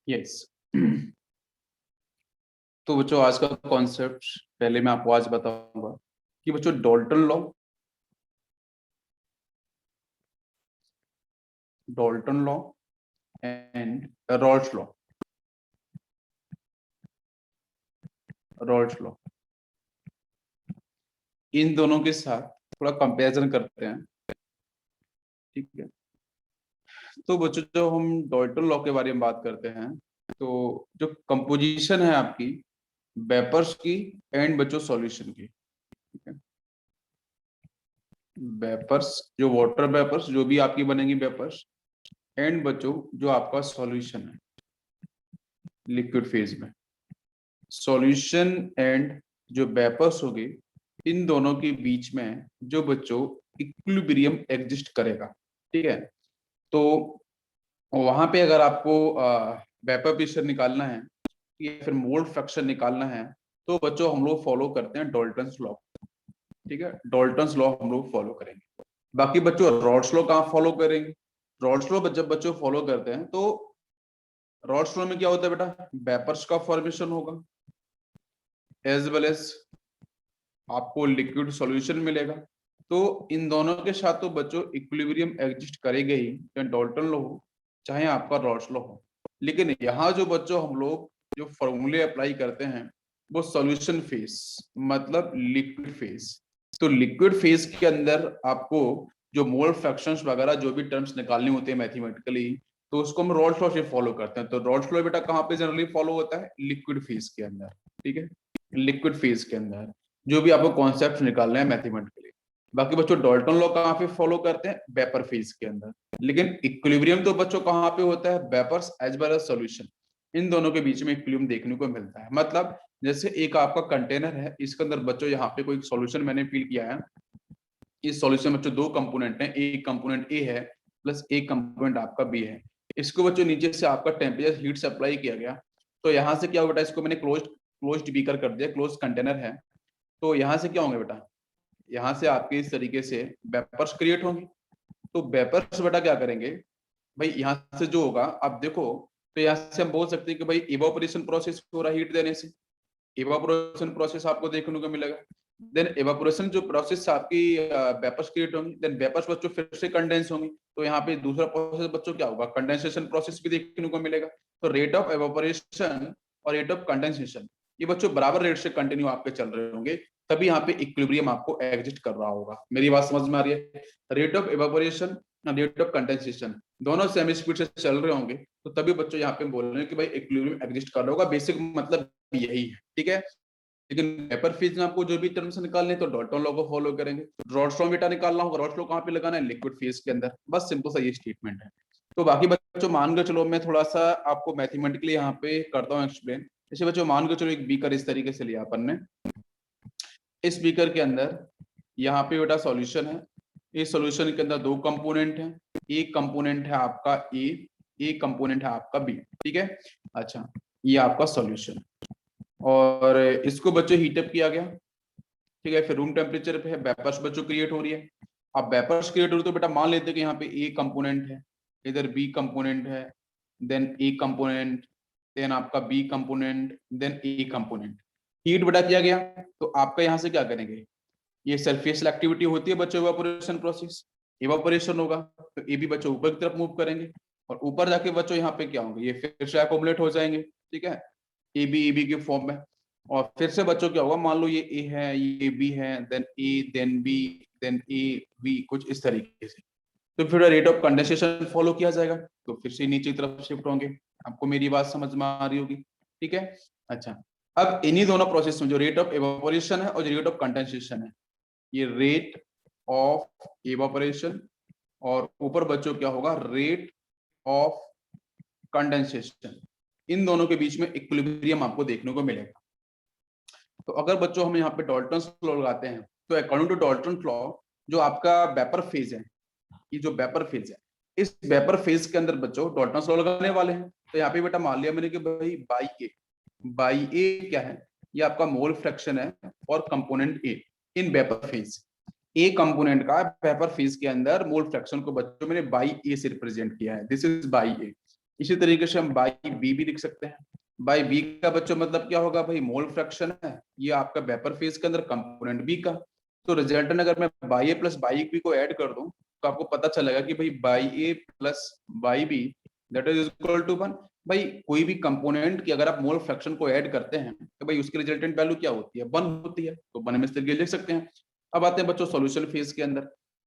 Yes. तो बच्चों आज का कॉन्सेप्ट पहले मैं आपको आज बताऊंगा कि बच्चों Dalton law and Rawls law in दोनों के साथ थोड़ा कंपैरिजन करते हैं। ठीक है, तो बच्चों जो हम डॉल्टन लॉ के बारे में बात करते हैं, तो जो कंपोजिशन है आपकी वेपर्स की एंड बच्चों सॉल्यूशन की। ठीक है, वेपर्स जो वाटर वेपर्स जो भी आपकी बनेंगी वेपर्स एंड बच्चों जो आपका सॉल्यूशन है लिक्विड फेज में, सॉल्यूशन एंड जो वेपर्स होगी इन दोनों के बीच में जो बच्चों इक्विलिब्रियम एग्जिस्ट करेगा। ठीक है, तो वहां पे अगर आपको वेपर प्रेशर निकालना है या फिर मोल फ्रैक्शन निकालना है तो बच्चों हम लोग फॉलो करते हैं डॉल्टन्स लॉ। ठीक है, डॉल्टन्स लॉ हम लोग फॉलो करेंगे। बाकी बच्चों रॉल्स लॉ कहाँ फॉलो करेंगे? रॉल्स लॉ जब बच्चों फॉलो करते हैं तो रॉल्स लॉ में क्या होता है बेटा, वेपर्स का फॉर्मेशन होगा एज वेल एज आपको लिक्विड सॉल्यूशन मिलेगा। तो इन दोनों के साथ तो बच्चों इक्विलिब्रियम एग्जिस्ट करेगा ही, चाहे डॉल्टन लॉ हो चाहे आपका रॉल्स लॉ हो। लेकिन यहाँ जो बच्चों हम लोग जो फॉर्मूले अप्लाई करते हैं वो सॉल्यूशन फेज मतलब लिक्विड फेज। तो लिक्विड फेज के अंदर आपको जो मोल फ्रैक्शंस वगैरह जो भी टर्म्स निकालने होते हैं मैथमेटिकली, तो उसको हम रॉल्स लॉ से फॉलो करते हैं। तो रॉल्स लॉ बेटा कहाँ पे जनरली फॉलो होता है? लिक्विड फेज के अंदर। ठीक है, लिक्विड फेज के अंदर जो भी आपको कॉन्सेप्ट निकालना है मैथमेटिकली। बाकी बच्चों डॉल्टन लॉ कहाँ पे फॉलो करते हैं? वेपर फेज के अंदर। लेकिन इक्विलिब्रियम तो बच्चों कहाँ पे होता है? Vapours as well as solution, इन दोनों के बीच में इक्विलिब्रियम देखने को मिलता है। मतलब जैसे एक आपका कंटेनर है, इसके अंदर बच्चों यहाँ पे कोई सॉल्यूशन मैंने फिल किया है। इस सॉल्यूशन में बच्चों दो कंपोनेंट हैं, एक कंपोनेंट ए है प्लस एक कंपोनेंट आपका बी है। इसको बच्चों नीचे से आपका टेम्परेचर हीट से अप्लाई किया गया, तो यहाँ से क्या होगा बेटा, इसको मैंने क्लोज्ड बीकर कर दिया, क्लोज कंटेनर है। तो यहाँ से क्या होंगे बेटा, यहाँ से आपके इस तरीके से वेपर्स क्रिएट होंगे। तो वेपर्स बेटा क्या करेंगे भाई, यहाँ से जो होगा आप देखो, तो यहाँ से हम बोल सकते हैं कि भाई इवापोरेशन प्रोसेस हो रहा है हीट देने से, इवापोरेशन प्रोसेस आपको देखने को मिलेगा। देन इवापोरेशन जो प्रोसेस आपकी वेपर्स क्रिएट होंगी, देन वेपर्स बच्चों फिर से कंडेंस होंगी, तो यहाँ पे दूसरा प्रोसेस बच्चों क्या होगा, कंडेंसेशन प्रोसेस भी देखने को मिलेगा। तो रेट ऑफ इवापोरेशन और रेट ऑफ कंडेंसेशन ये बच्चों बराबर रेट से कंटिन्यू आपके चल रहे होंगे, तभी यहाँ पे इक्विलिब्रियम आपको एग्जिस्ट कर रहा होगा। मेरी बात समझ में आ रही है? Rate of evaporation rate of condensation दोनों सेम स्पीड से चल रहे होंगे, तो तभी बच्चों यहाँ पे बोल रहे हैं कि भाई इक्विलिब्रियम एग्जिस्ट कर रहा होगा। बेसिक मतलब यही है। ठीक है, लेकिन पेपर फेज में आपको जो भी टर्म्स निकालने तो डॉल्टन लॉ को फॉलो करेंगे। रॉल्स लॉ बेटा निकालना होगा, रॉल्स लॉ कहाँ पे लगाना है? लिक्विड फेज के अंदर। बस सिंपल सा ये स्टेटमेंट है। तो बाकी बच्चों मान के चलो, मैं थोड़ा सा आपको मैथमेटिकली यहाँ पे करता हूँ एक्सप्लेन। जैसे बच्चों मान के चलो एक बीकर इस तरीके से लिया अपन ने, इस बीकर के अंदर यहाँ पे बेटा सॉल्यूशन है। इस सॉल्यूशन के अंदर दो कंपोनेंट हैं, एक कंपोनेंट है आपका ए, एक कंपोनेंट है आपका बी। ठीक है, अच्छा ये आपका सॉल्यूशन और इसको बच्चों हीटअप किया गया। ठीक है, फिर रूम टेम्परेचर पे है, वेपर्स बच्चों क्रिएट हो रही है। अब वेपर्स क्रिएट हो रही है तो बेटा मान लेते हैं कि यहाँ पे ए कंपोनेंट है, इधर बी कंपोनेंट है, देन ए कंपोनेंट, देन आपका B component, then A component. Heat बेटा किया गया, तो आपका यहाँ से क्या करेंगे, ये सरफेस एक्टिविटी होती है बच्चों इवापोरेशन प्रोसेस, इवापोरेशन होगा तो ए भी बच्चों ऊपर की तरफ मूव करेंगे और ऊपर जाके बच्चों यहाँ पे क्या होंगे, ये फिर से एक्युमुलेट हो जाएंगे। ठीक है, ए बी के फॉर्म में, और फिर से बच्चों क्या होगा, मान लो ये ए है, ये बी है, then A, then B, then A B, कुछ इस तरीके से। तो फिर रेट ऑफ कंडेंसेशन फॉलो किया जाएगा, तो फिर से नीचे की तरफ शिफ्ट होंगे। आपको मेरी बात समझ में आ रही होगी? ठीक है, अच्छा अब इन्हीं दोनों प्रोसेस में जो रेट ऑफ इवेपोरेशन है और जो रेट ऑफ कंडेंसेशन है, ये रेट ऑफ इवेपोरेशन और ऊपर बच्चों क्या होगा, रेट ऑफ कंडेंसेशन, इन दोनों के बीच में इक्विलिब्रियम आपको देखने को मिलेगा। तो अगर बच्चों हम यहाँ पे डॉल्टन्स लॉ लगाते हैं, तो अकॉर्डिंग टू डॉल्टन्स लॉ जो आपका वेपर फेज है, ये जो वेपर फेज है, इस वेपर फेज के अंदर बच्चों डॉल्टन्स लॉ लगाने वाले हैं। तो यहाँ पे बेटा मान लिया मैंने कि भाई बाई ए क्या है, ये आपका मोल फ्रैक्शन है और component A in vapour phase. A component का वेपर फेज के अंदर मोल फ्रैक्शन को बच्चों मैंने बाई ए से रिप्रेजेंट किया है, दिस इज बाई ए। इसी तरीके से हम बाई बी भी लिख सकते हैं। बाई बी का बच्चों मतलब क्या होगा भाई, मोल फ्रैक्शन है ये आपका वेपर फेज के अंदर कंपोनेंट बी का। तो रिजल्टेंट अगर मैं by A plus by B को ऐड कर दूं तो आपको पता चलेगा कि भाई by A plus by B that is equal to 1। भाई कोई भी कंपोनेंट की अगर आप मोल फ्रैक्शन को ऐड करते हैं तो भाई उसकी रिजल्टेंट वैल्यू क्या होती है, 1 होती है। तो 1 में इस तरीके लिख सकते हैं। अब आते हैं बच्चों सॉल्यूशन फेज के अंदर।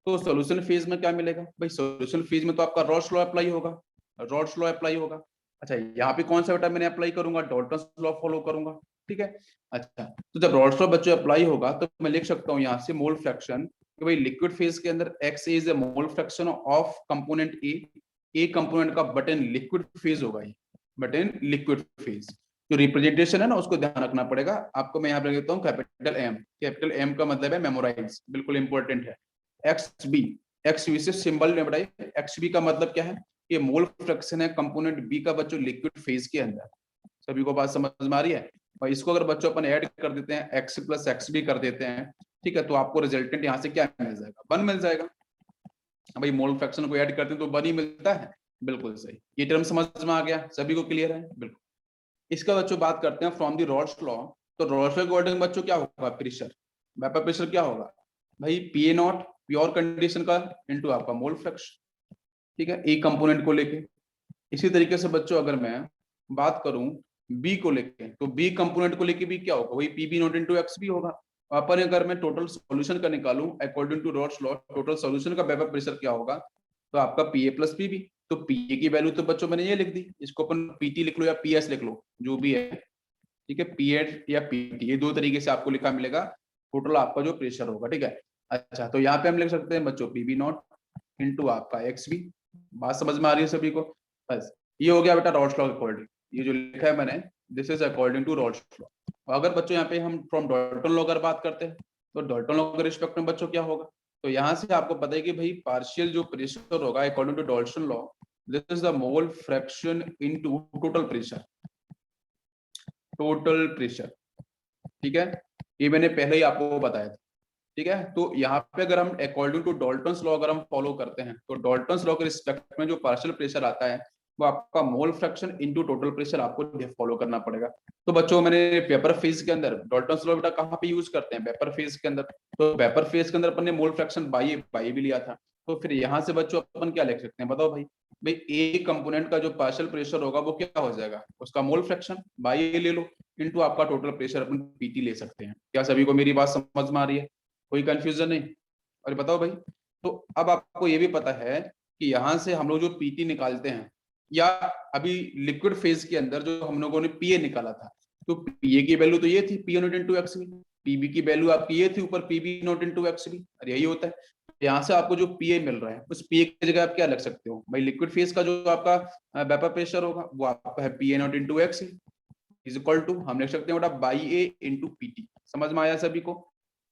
तो सॉल्यूशन फेज में क्या मिलेगा भाई, सॉल्यूशन फेज में तो आपका रॉल्स लॉ अप्लाई होगा, रॉल्स लॉ अप्लाई होगा। अच्छा यहाँ पे कौन सा बेटा मैंने अप्लाई करूंगा, डाल्टन्स लॉ फॉलो करूंगा, ठीक है। अच्छा तो जब रॉल्स लॉ बच्चों अप्लाई होगा तो मैं लिख सकता हूँ यहाँ से मोल फ्रैक्शन कि भाई लिक्विड फेज के अंदर x is a mole fraction of component A component का बटन लिक्विड फेज होगा, ये बटन लिक्विड फेज। जो रिप्रेजेंटेशन है ना उसको ध्यान रखना पड़ेगा आपको। मैं यहाँ पे लिखता हूँ कैपिटल एम, कैपिटल एम का मतलब है मेमोराइज, बिल्कुल इंपॉर्टेंट है। एक्स बी, एक्स बी से सिंबल में बताइए, एक्स बी का मतलब क्या है, ये मोल फ्रैक्शन है कंपोनेंट बी का बच्चों लिक्विड फेज के अंदर। सभी को बात समझ में आ रही है। और इसको अगर बच्चों अपन ऐड कर देते हैं, एक्स प्लस एक्स बी कर देते हैं, ठीक है, तो आपको रिजल्टेंट यहाँ से क्या मिल जाएगा, 1 मिल जाएगा। भाई मोल फ्रैक्शन को ऐड करते हैं तो 1 ही मिलता है, बिल्कुल सही। ये टर्म समझ में आ गया, सभी को क्लियर है, बिल्कुल। इसका बच्चों बात करते हैं फ्रॉम द रॉल्स लॉ। तो रॉल्स लॉ के अकॉर्डिंग बच्चों क्या होगा, प्रेशर, वेपर प्रेशर क्या होगा भाई, P A not pure condition का इनटू आपका मोल फ्रैक्शन, ठीक है, ए कंपोनेंट को लेके। इसी तरीके से बच्चों अगर मैं बात करूं बी को लेके, तो बी कंपोनेंट को लेके भी क्या होगा, वही P B not into X B होगा। अपन अगर मैं टोटल सॉल्यूशन का निकालूं according to Raoult's law, total solution का वेपर प्रेशर क्या होगा, तो आपका P A plus P B. तो पी ए की वैल्यू तो बच्चों मैंने ये लिख दी, इसको अपन पीटी लिख लो या पी एस लिख लो, जो भी है, ठीक है। पी एड या पीटी, ये दो तरीके से आपको लिखा मिलेगा टोटल आपका जो प्रेशर होगा, ठीक है। अच्छा तो यहाँ पे हम लिख सकते हैं बच्चों पी बी नॉट इंटू आपका एक्स बी। बात समझ में आ रही है सभी को, बस ये हो गया बेटा रॉल्स लॉ के अकॉर्डिंग। ये जो लिखा है मैंने, this is according to Raoult's law. अगर बच्चों यहाँ पे हम फ्रॉम डाल्टन लॉ अगर बात करते हैं, तो डाल्टन लॉ के रिस्पेक्ट में बच्चों क्या होगा, तो यहाँ से आपको पता है कि भाई पार्शियल जो प्रेशर होगा according to Dalton law, this is the mole fraction into total pressure, total pressure, ठीक है। ये मैंने पहले ही आपको बताया था, ठीक है। तो यहाँ पे अगर हम अकॉर्डिंग टू डाल्टन्स लॉ अगर हम फॉलो करते हैं, तो डाल्टन्स लॉ के रिस्पेक्ट में जो पार्शियल प्रेशर आता है वो आपका मोल फ्रैक्शन इनटू टोटल प्रेशर आपको फॉलो करना पड़ेगा। तो बच्चों मैंने पेपर फेज के अंदर डाल्टन्स लॉ बेटा कहाँ पे यूज करते हैं, पेपर फेज के अंदर। तो पेपर फेज के अंदर अपन ने मोल फ्रैक्शन बाई भी लिया था। तो फिर यहाँ से बच्चों अपन क्या लिख सकते हैं बताओ भाई, भाई ए कंपोनेंट का जो पार्शियल प्रेशर होगा वो क्या हो जाएगा, उसका मोल फ्रैक्शन बाई ए ले लो इनटू आपका टोटल प्रेशर अपन पीटी ले सकते हैं। क्या सभी को मेरी बात समझ में आ रही है, कोई कंफ्यूजन नहीं। और बताओ भाई, तो अब आपको ये भी पता है कि यहाँ से हम लोग जो पीटी निकालते हैं, या अभी लिक्विड फेज के अंदर जो हम लोगों ने पीए निकाला था, तो पीए की वैल्यू तो ये थी P not into X B, PB की वैल्यू आपकी ये थी ऊपर PB not into X B, और यही होता है। यहाँ से आपको जो पीए मिल रहा है उस पीए की जगह आप क्या लग सकते हो भाई, लिक्विड फेज का जो आपका वेपर प्रेशर होगा वो आपका है PA not into X is equal to, हम लिख सकते हैं बेटा बाई ए इंटू पीटी। समझ में आया सभी को,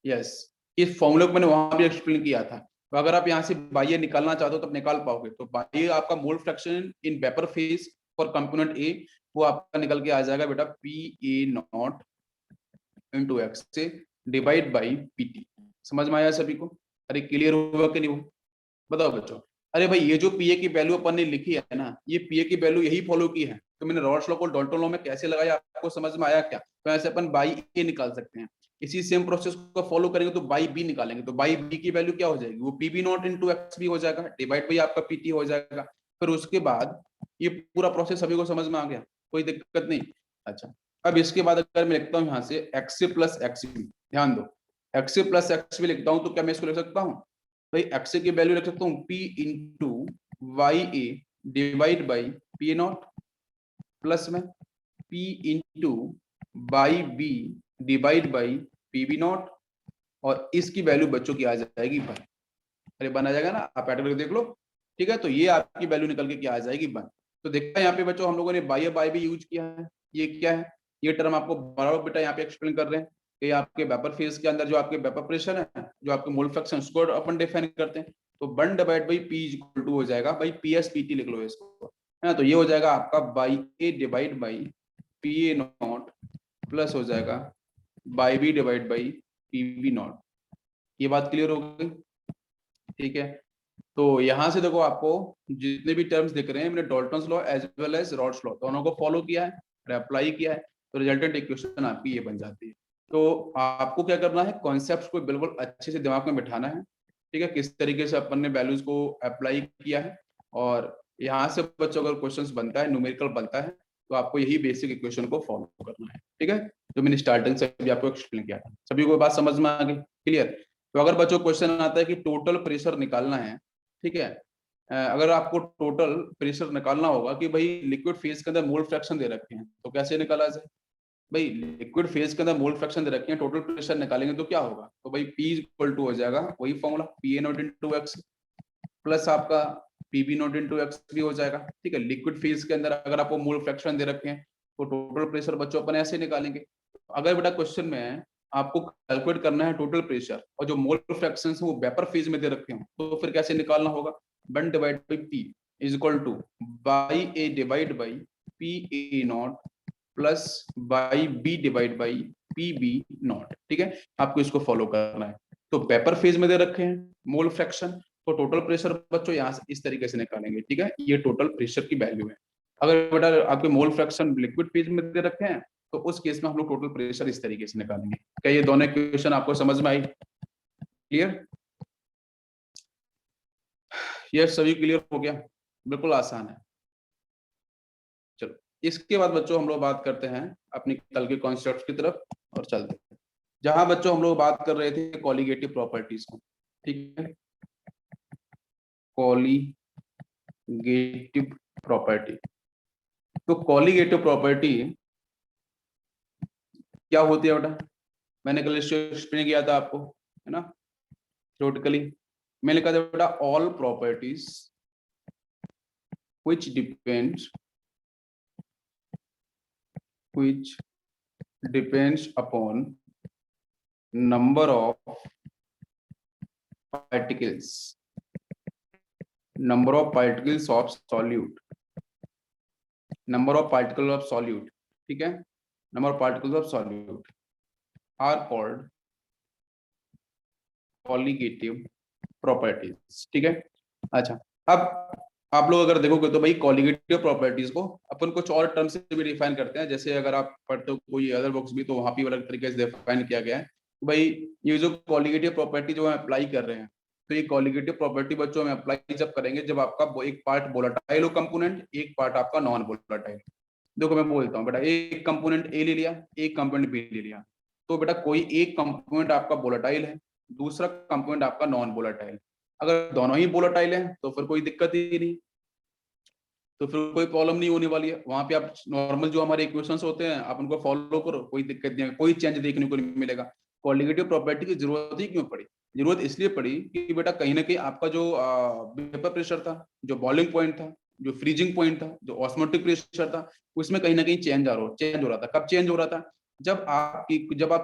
यस। इस फॉर्मूले को मैंने वहां भी एक्सप्लेन किया था। तो अगर आप यहाँ से बाई ए निकालना चाहते हो तो आप निकाल पाओगे। तो बाई ए आपका mole fraction in vapour phase for component ए, वो आपका निकल के आ जाएगा बेटा P A not into x से डिवाइड बाई पीटी। समझ में आया सभी को, अरे क्लियर हुआ कि नहीं हुआ, बताओ बच्चों। अरे भाई ये जो पीए की वैल्यू अपन ने लिखी है ना, ये पीए की वैल्यू यही फॉलो की है। तो मैंने रॉल्स लॉ को डाल्टन लॉ में कैसे लगाया आपको समझ में आया क्या, तो ऐसे अपन बाई ए निकाल सकते हैं। इसी सेम प्रोसेस को फॉलो करेंगे तो बाई बी निकालेंगे, तो बाई बी की वैल्यू क्या हो जाएगी, वो PB not into X B हो जाएगा डिवाइड बाई आपका पीटी हो जाएगा। फिर उसके बाद ये पूरा प्रोसेस सभी को समझ में आ गया, कोई दिक्कत नहीं। अच्छा अब इसके बाद अगर मैं लिखता हूँ यहाँ से एक्स प्लस एक्स बी, ध्यान दो, एक्स प्लस एक्स बी लिखता हूँ तो क्या मैं इसको लिख सकता हूँ भाई, एक्स की वैल्यू लिख सकता हूँ P into Y A divide by P not plus में P into by B divide by P B not, और इसकी वैल्यू बच्चों की आ जाएगी 1। अरे बन आ जाएगा ना, आप ऐड करके देख लो, ठीक है। तो ये आपकी वैल्यू निकल के क्या आ जाएगी 1। तो देखा यहाँ पे बच्चों हम लोगों ने बाई भी यूज किया है। ये क्या है, ये टर्म आपको बराबर बेटा यहाँ पे एक्सप्लेन कर रहे हैं कि आपके वेपर फेज के अंदर जो आपके वेपर प्रेशर है, जो आपके मोल फ्रैक्शन, उसको अपन डिफाइन करते हैं। तो 1 divide by P is equal to हो जाएगा भाई पी एस पी टी लिख लो इसको, है ना। तो ये हो जाएगा आपका by A divide by P A not plus हो जाएगा by B divide by P B not. ये बात क्लियर हो गई, ठीक है। तो यहाँ से देखो आपको जितने भी टर्म्स दिख रहे हैं मैंने Dalton's law as well as Raoult's law दोनों को फॉलो किया है और अप्लाई किया है, तो रिजल्टेंट इक्वेशन आपकी ये बन जाती है। तो आपको क्या करना है, कॉन्सेप्ट्स को बिल्कुल अच्छे से दिमाग में बिठाना है, ठीक है, किस तरीके से अपन ने वैल्यूज को अप्लाई किया है। और यहाँ से बच्चों अगर क्वेश्चन बनता है, न्यूमेरिकल बनता है, तो आपको यही बेसिक इक्वेशन को फॉलो करना है, ठीक है, जो मैंने स्टार्टिंग से भी आपको एक्सप्लेन किया था। सभी को बात समझ में आ गई, क्लियर? तो अगर बच्चों क्वेश्चन आता है कि टोटल प्रेशर निकालना है, ठीक है, अगर आपको टोटल प्रेशर निकालना होगा कि भाई लिक्विड फेज के अंदर मोल फ्रैक्शन दे रखे हैं, तो कैसे निकाला जाए? भाई लिक्विड फेज के अंदर मोल फ्रैक्शन दे रखे हैं, टोटल प्रेशर निकालेंगे तो क्या होगा? तो भाई P इक्वल टू हो जाएगा वही formula PA not into X plus आपका PB नॉट इंटू एक्स भी हो जाएगा, ठीक है। लिक्विड फेज के अंदर अगर आपको मोल फ्रैक्शन दे रखे हैं तो टोटल प्रेशर बच्चों अपन ऐसे निकालेंगे। अगर बेटा क्वेश्चन में आपको कैलकुलेट करना है टोटल प्रेशर और जो मोल फ्रैक्शन है वो वेपर फेज में दे रखे हो, तो फिर कैसे निकालना होगा? 1 divide by P is equal two by A divide by PA not plus by B divide by PB not, ठीक है। आपको इसको फॉलो करना है। तो वेपर फेज में दे रखे हैं मोल फ्रैक्शन, तो टोटल प्रेशर बच्चों यहाँ से इस तरीके से निकालेंगे, ठीक है। ये टोटल प्रेशर की वैल्यू है। अगर बेटा आपके मोल फ्रैक्शन लिक्विड फेज में दे रखे हैं तो उस केस में हम लोग टोटल प्रेशर इस तरीके से निकालेंगे। क्या ये दोनों इक्वेशन आपको समझ में आई? क्लियर? ये सभी क्लियर हो गया? बिल्कुल आसान है। चलो इसके बाद बच्चों हम लोग बात करते हैं अपनी कल के कॉन्सेप्ट की तरफ और चलते हैं, जहां बच्चों हम लोग बात कर रहे थे कॉलिगेटिव प्रॉपर्टीज को, ठीक है। कॉलिगेटिव प्रॉपर्टी, तो कॉलिगेटिव प्रॉपर्टी क्या होती है बेटा? मैंने कल एक्सप्लेन किया था आपको, है ना, थ्योरेटिकली। मैंने कहा था बेटा all properties which depends upon number of particles of solute, number of particles of solute, ठीक है, number of particles of solute are called colligative properties, ठीक है। अच्छा, अब आप लोग अगर देखोगे तो भाई कॉलिगेटिव प्रॉपर्टीज को अपन कुछ और टर्म से भी डिफाइन करते हैं, जैसे अगर आप पढ़ते हो कोई अदर बुक्स भी तो वहां भी अलग तरीके से डिफाइन किया गया है। भाई ये जो कॉलिगेटिव प्रॉपर्टी जो हम अप्लाई कर रहे हैं, तो ये कॉलिगेटिव प्रॉपर्टी बच्चों में अप्लाई जब करेंगे जब आपका एक पार्ट वोलेटाइल हो कंपोनेंट, एक पार्ट आपका नॉन वोलेटाइल। देखो मैं बोलता हूँ बेटा, एक कंपोनेंट ए ले लिया, एक कंपोनेंट बी ले लिया, तो बेटा कोई एक कंपोनेंट आपका वोलेटाइल है, दूसरा कंपोनेंट आपका नॉन वोलेटाइल। अगर दोनों ही वोलेटाइल है तो फिर कोई दिक्कत ही नहीं, तो फिर कोई प्रॉब्लम नहीं होने वाली है। वहां पे आप नॉर्मल जो हमारे इक्वेशंस होते हैं आप उनको फॉलो करो, कोई दिक्कत नहीं है, कोई चेंज देखने को नहीं मिलेगा। कॉलिगेटिव प्रॉपर्टी की जरूरत ही क्यों पड़ी? जरूरत इसलिए पड़ी कि बेटा कहीं ना कहीं आपका जो वेपर प्रेशर था, जो बॉइलिंग पॉइंट था, जो फ्रीजिंग पॉइंट था, जो ऑस्मोटिक प्रेशर था, उसमें कहीं ना कहीं चेंज हो रहा था। कब चेंज हो रहा था? जब आप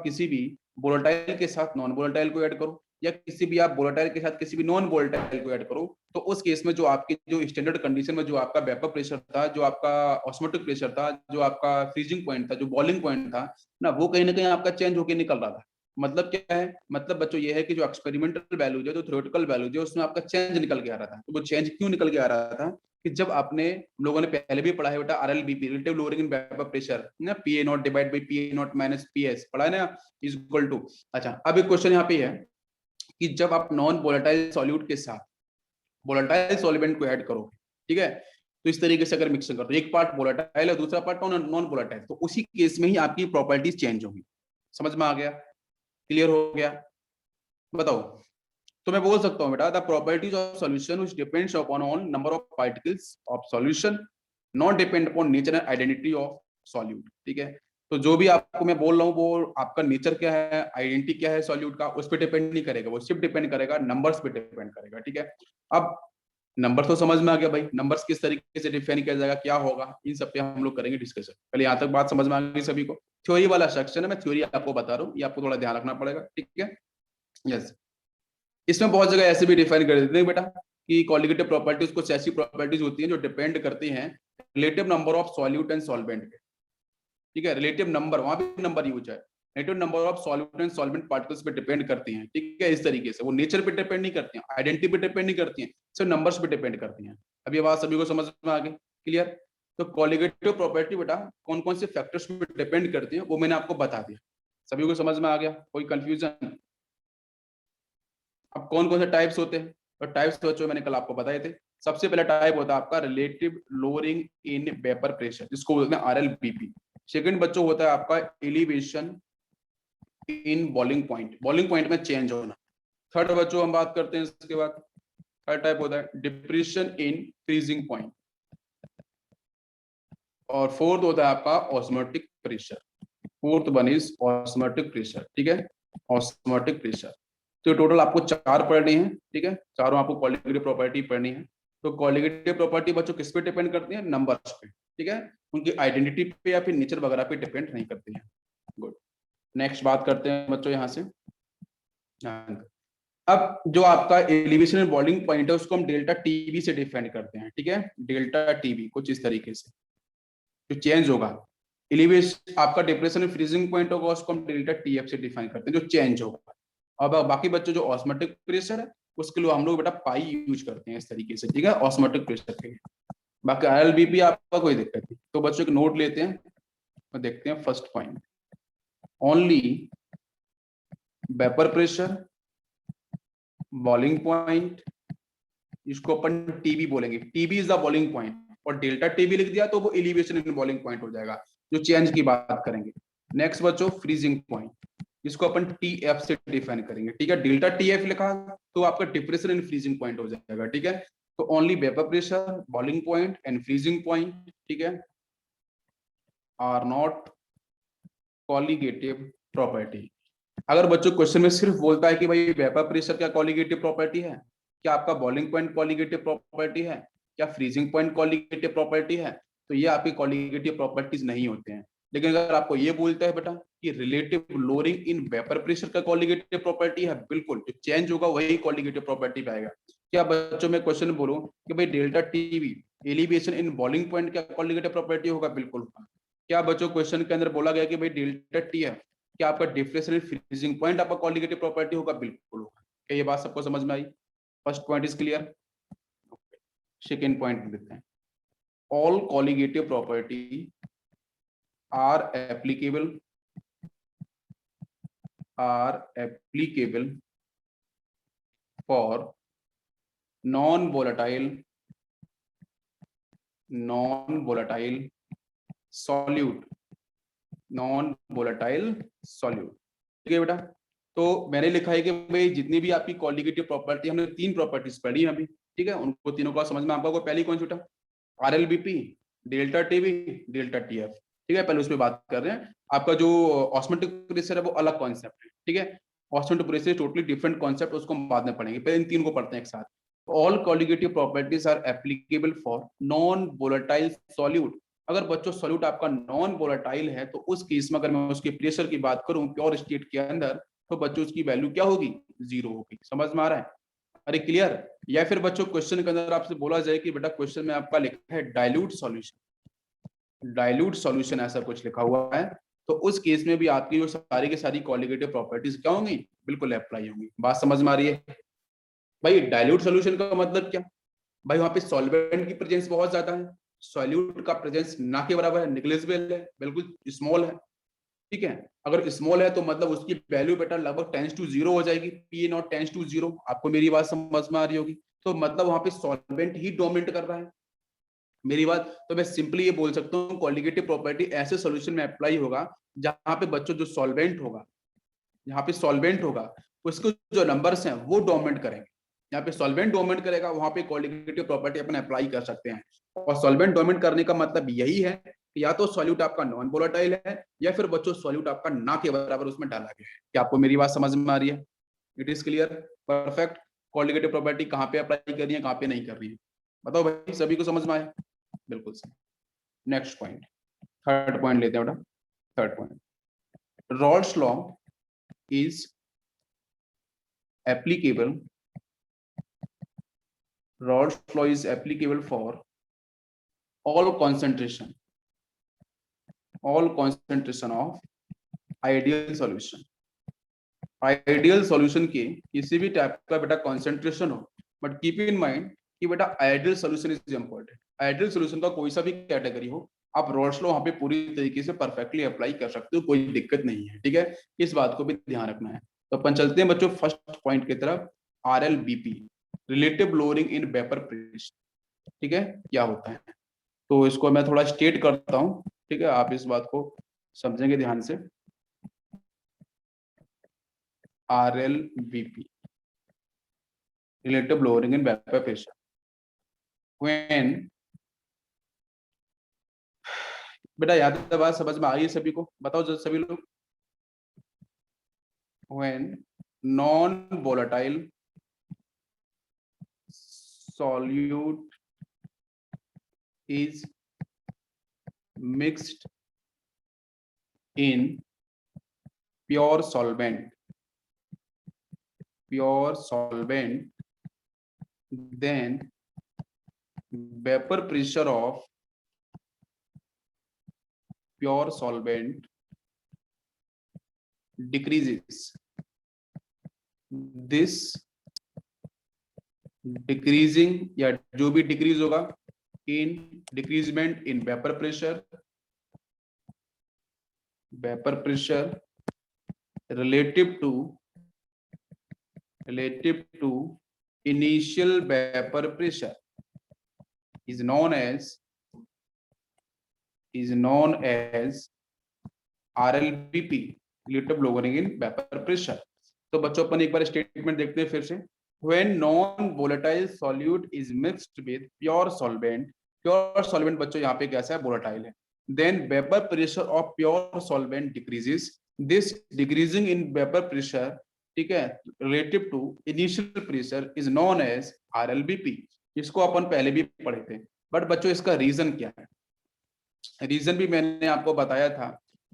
किसी भी वोलेटाइल के साथ नॉन वोलेटाइल को ऐड करो, या किसी भी आप वोलेटाइल के साथ किसी भी नॉन वोलेटाइल को ऐड करो, तो उस केस में जो आपकी जो स्टैंडर्ड कंडीशन में जो आपका वेपर प्रेशर था, जो आपका ऑस्मोटिक प्रेशर था, जो आपका फ्रीजिंग पॉइंट था, जो बॉइलिंग पॉइंट था ना, वो कहीं ना कहीं आपका चेंज होकर निकल रहा था। मतलब क्या है? मतलब बच्चों ये है कि जो एक्सपेरिमेंटल वैल्यूज है, जो थ्योरेटिकल वैल्यूज है, उसमें आपका चेंज निकल के आ रहा था। तो वो चेंज क्यों निकल के आ रहा था? कि जब आपने लोगों ने पहले भी पढ़ा है बेटा RLBP, relative lowering in vapour pressure ना, PA not divide by PA not minus PS पढ़ा है ना, इज इक्वल टू। अच्छा, अब एक क्वेश्चन यहाँ पे है कि जब आप नॉन वोलेटाइल सॉल्यूट के साथ वोलेटाइल सॉल्वेंट को ऐड करो, ठीक है, तो इस तरीके से अगर मिक्सिंग करो, एक पार्ट वोलेटाइल है, दूसरा पार्ट नॉन वोलेटाइल, तो उसी केस में ही आपकी प्रॉपर्टीज चेंज होंगी। समझ में आ गया? क्लियर हो गया? बताओ। तो मैं बोल सकता हूँ बेटा the properties of solution which depends upon on number of particles of solution, not depend upon nature and identity of solute, ठीक है। तो जो भी आपको मैं बोल रहा हूँ वो आपका नेचर क्या है, आइडेंटिटी क्या है सॉल्यूट का, उस पर डिपेंड नहीं करेगा, वो सिर्फ डिपेंड करेगा नंबर्स पे डिपेंड करेगा, ठीक है। अब नंबर तो समझ में आ गया भाई, नंबर्स किस तरीके से डिफाइन किया जाएगा, क्या होगा, इन सब पे हम लोग करेंगे डिस्कशन। पहले यहाँ तक बात समझ में आ गई सभी को? थ्योरी वाला सेक्शन है, मैं थ्योरी आपको बता रहा हूँ, ये आपको थोड़ा ध्यान रखना पड़ेगा, ठीक है। यस, इसमें बहुत जगह ऐसे भी डिफाइन कर देते हैं बेटा कि कॉलिगेटिव प्रॉपर्टीज कुछ ऐसी प्रॉपर्टीज होती हैं जो डिपेंड करती हैं relative number of solute and solvent पे, ठीक है। रिलेटिव नंबर, वहां भी नंबर यूज है, relative number of solute and solvent particles पे डिपेंड करती हैं, ठीक है। इस तरीके से वो नेचर पे डिपेंड नहीं करती हैं, आइडेंटिटी पे डिपेंड नहीं करती हैं, सिर्फ नंबर्स पे डिपेंड करती हैं। अभी बात सभी को समझ में आ गई, क्लियर? तो कॉलिगेटिव प्रॉपर्टी बेटा कौन कौन से फैक्टर्स पे डिपेंड करती है वो मैंने आपको बता दिया। सभी को समझ में आ गया? कोई कंफ्यूजन? अब कौन कौन से टाइप्स होते हैं? तो टाइप्स बच्चों मैंने कल आपको बताए थे। सबसे पहला टाइप होता है आपका relative lowering in vapour pressure, जिसको बोलते हैं RLBP। सेकंड बच्चों होता है आपका elevation in boiling point, boiling point में चेंज होना। थर्ड बच्चों हम बात करते हैं इसके बाद, थर्ड टाइप होता है डिप्रेशन इन फ्रीजिंग पॉइंट। और फोर्थ होता है आपका osmotic pressure. Fourth one is osmotic pressure, ठीक है, ऑस्मोटिक प्रेशर। तो टोटल आपको 4 पढ़नी है, ठीक है, चारों आपको कॉलिगेटिव प्रॉपर्टी पढ़नी है। तो कॉलिगेटिव प्रॉपर्टी बच्चों किस पे डिपेंड करती है? नंबर्स पे, ठीक है, उनकी आइडेंटिटी पे या फिर नेचर वगैरह पे डिपेंड नहीं करती है। गुड, नेक्स्ट बात करते हैं बच्चों यहाँ से। अब जो आपका एलिवेशन एंड बॉइलिंग पॉइंट है उसको हम डेल्टा टीबी से डिफाइन करते हैं, ठीक है, डेल्टा टीबी कुछ इस तरीके से जो चेंज होगा। एलिवेशन आपका डिप्रेशन एंड फ्रीजिंग पॉइंट होगा उसको हम डेल्टा टीएफ से डिफाइन करते हैं जो चेंज होगा। अब बाकी बच्चों जो ऑस्मोटिक प्रेशर है उसके लिए हम लोग बेटा पाई यूज करते हैं इस तरीके से, ठीक है, ऑस्मोटिक प्रेशर के लिए। बाकी RLBP आपका कोई दिक्कत नहीं। तो बच्चों एक नोट लेते हैं और देखते हैं first point, only vapour pressure, boiling point, इसको अपन टीबी बोलेंगे, TB is the boiling point, और डेल्टा टीबी लिख दिया तो वो एलिवेशन इन बॉइलिंग पॉइंट हो जाएगा जो चेंज की बात करेंगे। नेक्स्ट बच्चों फ्रीजिंग पॉइंट, इसको अपन TF से डिफाइन करेंगे, ठीक है, डेल्टा TF लिखा तो आपका डिप्रेशन इन फ्रीजिंग पॉइंट हो जाएगा, ठीक है। तो only vapour pressure, boiling point and freezing point, ठीक है, आर नॉट कॉलिगेटिव प्रॉपर्टी। अगर बच्चों क्वेश्चन में सिर्फ बोलता है कि भाई वेपर प्रेशर क्या कॉलिगेटिव प्रॉपर्टी है, क्या आपका बॉइलिंग पॉइंट कॉलिगेटिव प्रॉपर्टी है, क्या फ्रीजिंग पॉइंट कॉलिगेटिव प्रॉपर्टी है, तो ये आपकी कॉलिगेटिव प्रॉपर्टीज नहीं होते हैं। लेकिन अगर आपको ये बोलता है बेटा कि relative lowering in vapour pressure का कॉलिगेटिव प्रॉपर्टी है, बिल्कुल जो चेंज होगा वही कॉलिगेटिव प्रॉपर्टी पे आएगा। क्या बच्चों में क्वेश्चन बोलूं कि भाई delta TV elevation in boiling point क्या कॉलिगेटिव प्रॉपर्टी होगा, बिल्कुल होगा। क्या बच्चों क्वेश्चन के अंदर बोला गया कि भाई डेल्टा टी है क्या आपका डिफरेंशियल फ्रीजिंग पॉइंट आपका कॉलिगेटिव प्रॉपर्टी होगा, बिल्कुल होगा। क्या ये बात सबको समझ में आई? First point is clear. Second point देते हैं, all colligative property are applicable for non volatile solute, non volatile solute, ठीक है बेटा। तो मैंने लिखा है कि भाई जितनी भी आपकी कॉलिगेटिव प्रॉपर्टी, हमने 3 प्रॉपर्टीज पढ़ी है अभी, ठीक है, उनको तीनों का समझ में आपको पहली कौन सी बेटा? RLBP, delta TV, delta TF, ठीक है, पहले उस पर बात कर रहे हैं। आपका जो ऑस्मोटिक प्रेशर है वो अलग कॉन्सेप्ट है, ठीक है, osmotic pressure totally different concept, उसको हम बाद में पढ़ेंगे, पहले इन 3 को पढ़ते हैं एक साथ। All colligative properties are applicable for non volatile solute. अगर बच्चों सॉल्यूट आपका नॉन वोलेटाइल है तो उस केस में अगर मैं उसके प्रेशर की बात करूं प्योर स्टेट के अंदर, तो बच्चों उसकी वैल्यू क्या होगी? 0 होगी। समझ में आ रहा है? अरे क्लियर? या फिर बच्चों क्वेश्चन के अंदर आपसे बोला जाए कि बेटा क्वेश्चन में आपका लिखा है डाइल्यूट सॉल्यूशन, डाइल्यूट सॉल्यूशन ऐसा कुछ लिखा हुआ है, तो उस केस में भी आपकी जो सारी की सारी कॉलिगेटिव प्रॉपर्टीज क्या होंगी? बिल्कुल अप्लाई होंगी। बात समझ में आ रही है? भाई डाइल्यूट सॉल्यूशन का मतलब क्या? भाई वहां पे सॉल्वेंट की प्रेजेंस बहुत ज्यादा है, सॉल्यूट का प्रेजेंस ना के बराबर है, निग्लिजिबल है, बिल्कुल स्मॉल है, ठीक है। अगर स्मॉल है तो मतलब उसकी वैल्यू बेटा लगभग टेंस टू 0 हो जाएगी, पी नॉट टेंस टू 0। आपको मेरी बात समझ में आ रही होगी? तो मतलब वहां पे सॉल्वेंट ही डोमिनेट कर रहा है मेरी बात। तो मैं सिंपली ये बोल सकता हूँ कॉलिगेटिव प्रॉपर्टी ऐसे सॉल्यूशन में अप्लाई होगा जहां पे बच्चों जो सॉल्वेंट होगा, यहाँ पे सॉल्वेंट होगा उसके जो नंबर्स हैं वो डोमिनेट करेंगे। यहाँ पे सॉल्वेंट डोमिनेट करेगा, वहां पे कॉलिगेटिव प्रॉपर्टी अपन अप्लाई कर सकते हैं। और सॉल्वेंट डोमिनेट करने का मतलब यही है कि या तो सॉल्यूट आपका नॉन वोलेटाइल है या फिर बच्चों सॉल्यूट आपका ना के बराबर उसमें डाला गया है। क्या आपको मेरी बात समझ में आ रही है? It is clear, perfect. Colligative property कहाँ पे अप्लाई कर रही है, कहाँ पे नहीं कर रही है, बताओ भाई, सभी को समझ में आया? बिल्कुल सही। नेक्स्ट पॉइंट, थर्ड पॉइंट लेते हैं बेटा। Third point, Rawls law is applicable, Raoult's law is applicable for all concentration of ideal solution। Ideal solution के किसी भी टाइप का बेटा कॉन्सेंट्रेशन हो, बट कीप इन माइंड कि बेटा ideal solution is important. Ideal solution का कोई सा भी कैटेगरी हो, आप रॉल्स लॉ वहां पे पूरी तरीके से परफेक्टली अप्लाई कर सकते हो, कोई दिक्कत नहीं है, ठीक है। इस बात को भी ध्यान रखना है। तो अपन चलते हैं बच्चों फर्स्ट पॉइंट की तरफ, RLBP, relative lowering in vapour pressure, ठीक है, क्या होता है। तो इसको मैं थोड़ा स्टेट करता हूँ, ठीक है, आप इस बात को समझेंगे ध्यान से। RLBP, relative lowering in vapor pressure, when, बेटा याद है बात, समझ में आ रही है सभी को, बताओ जब सभी लोग। when non volatile solute is mixed in pure solvent, then vapor pressure of pure solvent decreases. This decreasing या जो भी डिक्रीज होगा in decreasement in vapor pressure relative to initial vapor pressure is known as RLBP, relative lowering in vapor pressure। तो बच्चों अपन एक बार statement देखते हैं फिर से। When non-volatile solute is mixed with pure solvent, pure solvent बच्चों यहाँ पे कैसा है, volatile है, then vapor pressure of pure solvent decreases। This decreasing in vapor pressure, ठीक है, relative to initial pressure is known as RLBP। इसको अपन पहले भी पढ़े थे, बट बच्चों इसका रीजन क्या है। रीजन भी मैंने आपको बताया था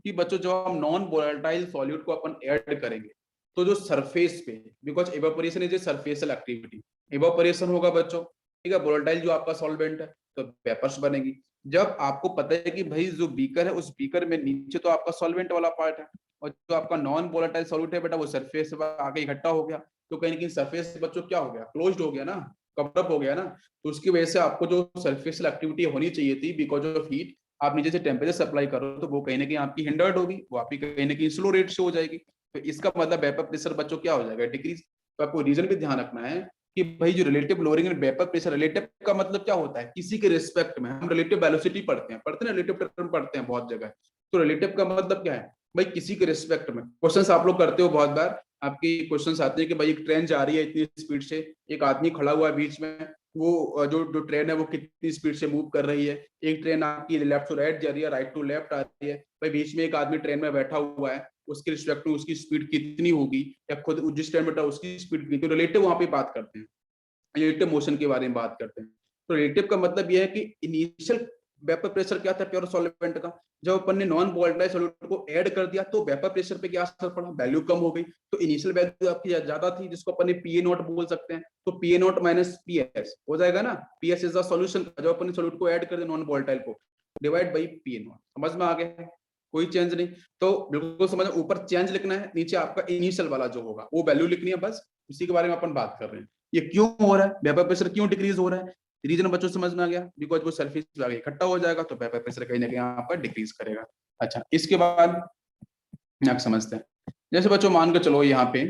कि बच्चों जो हम नॉन वोलेटाइल सॉल्यूट को अपन ऐड करेंगे तो जो सरफेस पे, because evaporation is a superficial activity, evaporation होगा बच्चों, ठीक है, वोलेटाइल जो आपका सॉल्वेंट है तो वेपर्स बनेगी। जब आपको पता है कि भाई जो बीकर है उस बीकर में नीचे तो आपका सॉल्वेंट वाला पार्ट है और जो आपका नॉन वोलेटाइल सॉल्यूट है बेटा वो सरफेस पे आके इकट्ठा हो गया, तो कहीं ना कहीं सरफेस बच्चों क्या हो गया, क्लोज्ड हो गया ना, कवरअप हो गया ना। तो उसकी वजह से आपको जो सरफेशियल एक्टिविटी होनी चाहिए थी बिकॉज ऑफ हीट, आप नीचे से टेम्परेचर सप्लाई करो तो वो कहीं ना कहीं आपकी हिंडर्ड होगी, वो आपकी कहीं ना कहीं स्लो रेट से हो जाएगी। तो इसका मतलब वेपर प्रेशर बच्चों क्या हो जाएगा, डिक्रीज। तो आपको रीजन भी ध्यान रखना है कि भाई जो relative lowering and vapour pressure, relative का मतलब क्या होता है, किसी के रिस्पेक्ट में। हम रिलेटिव वेलोसिटी पढ़ते हैं रिलेटिव टर्म पढ़ते हैं बहुत जगह। तो रिलेटिव का मतलब क्या है भाई, किसी के रिस्पेक्ट में। क्वेश्चंस आप लोग करते हो बहुत बार, आपकी क्वेश्चंस आते हैं कि भाई एक ट्रेन जा रही है इतनी स्पीड से, एक आदमी खड़ा हुआ है बीच में, वो जो ट्रेन है वो कितनी स्पीड से मूव कर रही है। एक ट्रेन आपकी लेफ्ट टू राइट जा रही है, राइट टू लेफ्ट आ रही है, भाई बीच में एक आदमी ट्रेन में बैठा हुआ है, उसके रिस्पेक्ट में उसकी स्पीड कितनी होगी, या खुद जिस ट्रेन में बैठा उसकी स्पीड कितनी। तो रिलेटिव वहां पे बात करते हैं, रिलेटिव मोशन के बारे में बात करते हैं। तो रिलेटिव का मतलब यह है कि इनिशियल वेपर प्रेशर क्या था प्योर सॉल्वेंट का, जब अपन ने नॉन वोलेटाइल सॉल्यूट को ऐड कर दिया तो वेपर प्रेशर पे क्या असर पड़ा, वैल्यू कम हो गई। तो इनिशियल वैल्यू आपकी ज्यादा थी जिसको अपन ने पीए नॉट बोल सकते हैं, तो पीए नॉट माइनस पीएस हो जाएगा ना। पीएस इज द सॉल्यूशन, जब अपन ने सॉल्यूट को ऐड कर दिया नॉन वोलेटाइल को, डिवाइड बाई पीए नॉट। समझ में आ गया, कोई चेंज नहीं। तो बिल्कुल समझ, ऊपर चेंज लिखना है, नीचे आपका इनिशियल वाला जो होगा वो वैल्यू लिखनी है, बस उसी के बारे में अपन बात कर रहे हैं। ये क्यों हो रहा है, वेपर प्रेशर क्यों डिक्रीज हो रहा है, रीजन बच्चों समझ में आ गया, बिकॉज वो सरफेस पे आगे इकट्ठा हो जाएगा तो वेपर प्रेशर कहीं ना कहीं आपका डिक्रीज करेगा। अच्छा, इसके बाद आप समझते हैं, जैसे बच्चों मान के चलो यहाँ पे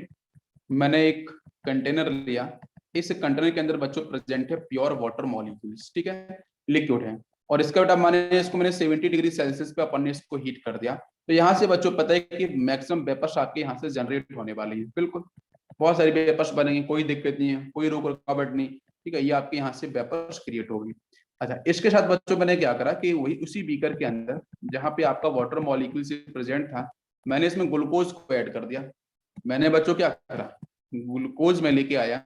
मैंने एक कंटेनर लिया, इस कंटेनर के अंदर बच्चों प्रेजेंट है प्योर वाटर मॉलिक्यूल्स, ठीक है, लिक्विड है, और इसका बेटा मैंने 70 डिग्री सेल्सियस पे अपन ने इसको हीट कर दिया। तो यहाँ से बच्चों पता है कि मैक्सिमम वेपर्स आपके यहाँ से जनरेट होने वाली है, बिल्कुल बहुत सारी वेपर्स बनेंगे, कोई दिक्कत नहीं है, कोई रोक रुकावट नहीं, ठीक है, ये आपके यहाँ से वेपर्स क्रिएट होगी। अच्छा, इसके साथ बच्चों मैंने क्या करा कि वही उसी बीकर के अंदर जहाँ पे आपका वाटर मॉलिक्यूल से प्रेजेंट था, मैंने इसमें ग्लूकोज को ऐड कर दिया। मैंने बच्चों क्या करा, ग्लूकोज में लेके आया,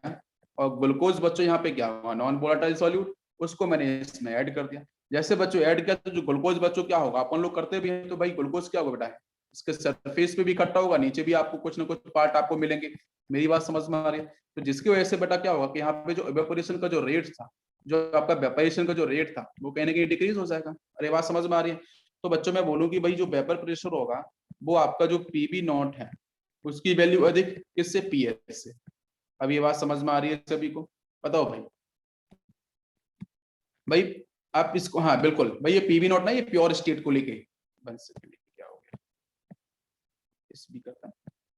और ग्लूकोज बच्चों यहाँ पे क्या हुआ, नॉन वोलेटाइल सॉल्यूट, उसको मैंने इसमें ऐड कर दिया। जैसे बच्चों ऐड किया तो जो ग्लूकोज बच्चों क्या होगा, अपन लोग करते भी हैं, तो भाई ग्लूकोज क्या होगा बेटा, इसके सरफेस पे भी इकट्ठा होगा, नीचे भी आपको कुछ ना कुछ पार्ट आपको मिलेंगे। मेरी बात समझ में आ रही है। तो जिसकी वजह से बेटा क्या होगा कि यहाँ पे जो इवेपोरेशन का जो रेट था, जो आपका वेपोरेशन का जो रेट था वो कहीं ना कहीं डिक्रीज हो जाएगा। अरे बात समझ में आ रही है। तो बच्चों मैं बोलूँ कि भाई जो वेपर प्रेशर होगा वो आपका जो पीबी नॉट है उसकी वैल्यू अधिक किससे, पीएस से। अब ये बात समझ में आ रही है सभी को, बताओ भाई। भाई आप इसको, हाँ बिल्कुल भाई, ये पीवी नॉट ना, ये प्योर स्टेट को लेके, 1 सेकंड क्या हो गया इस भी करता,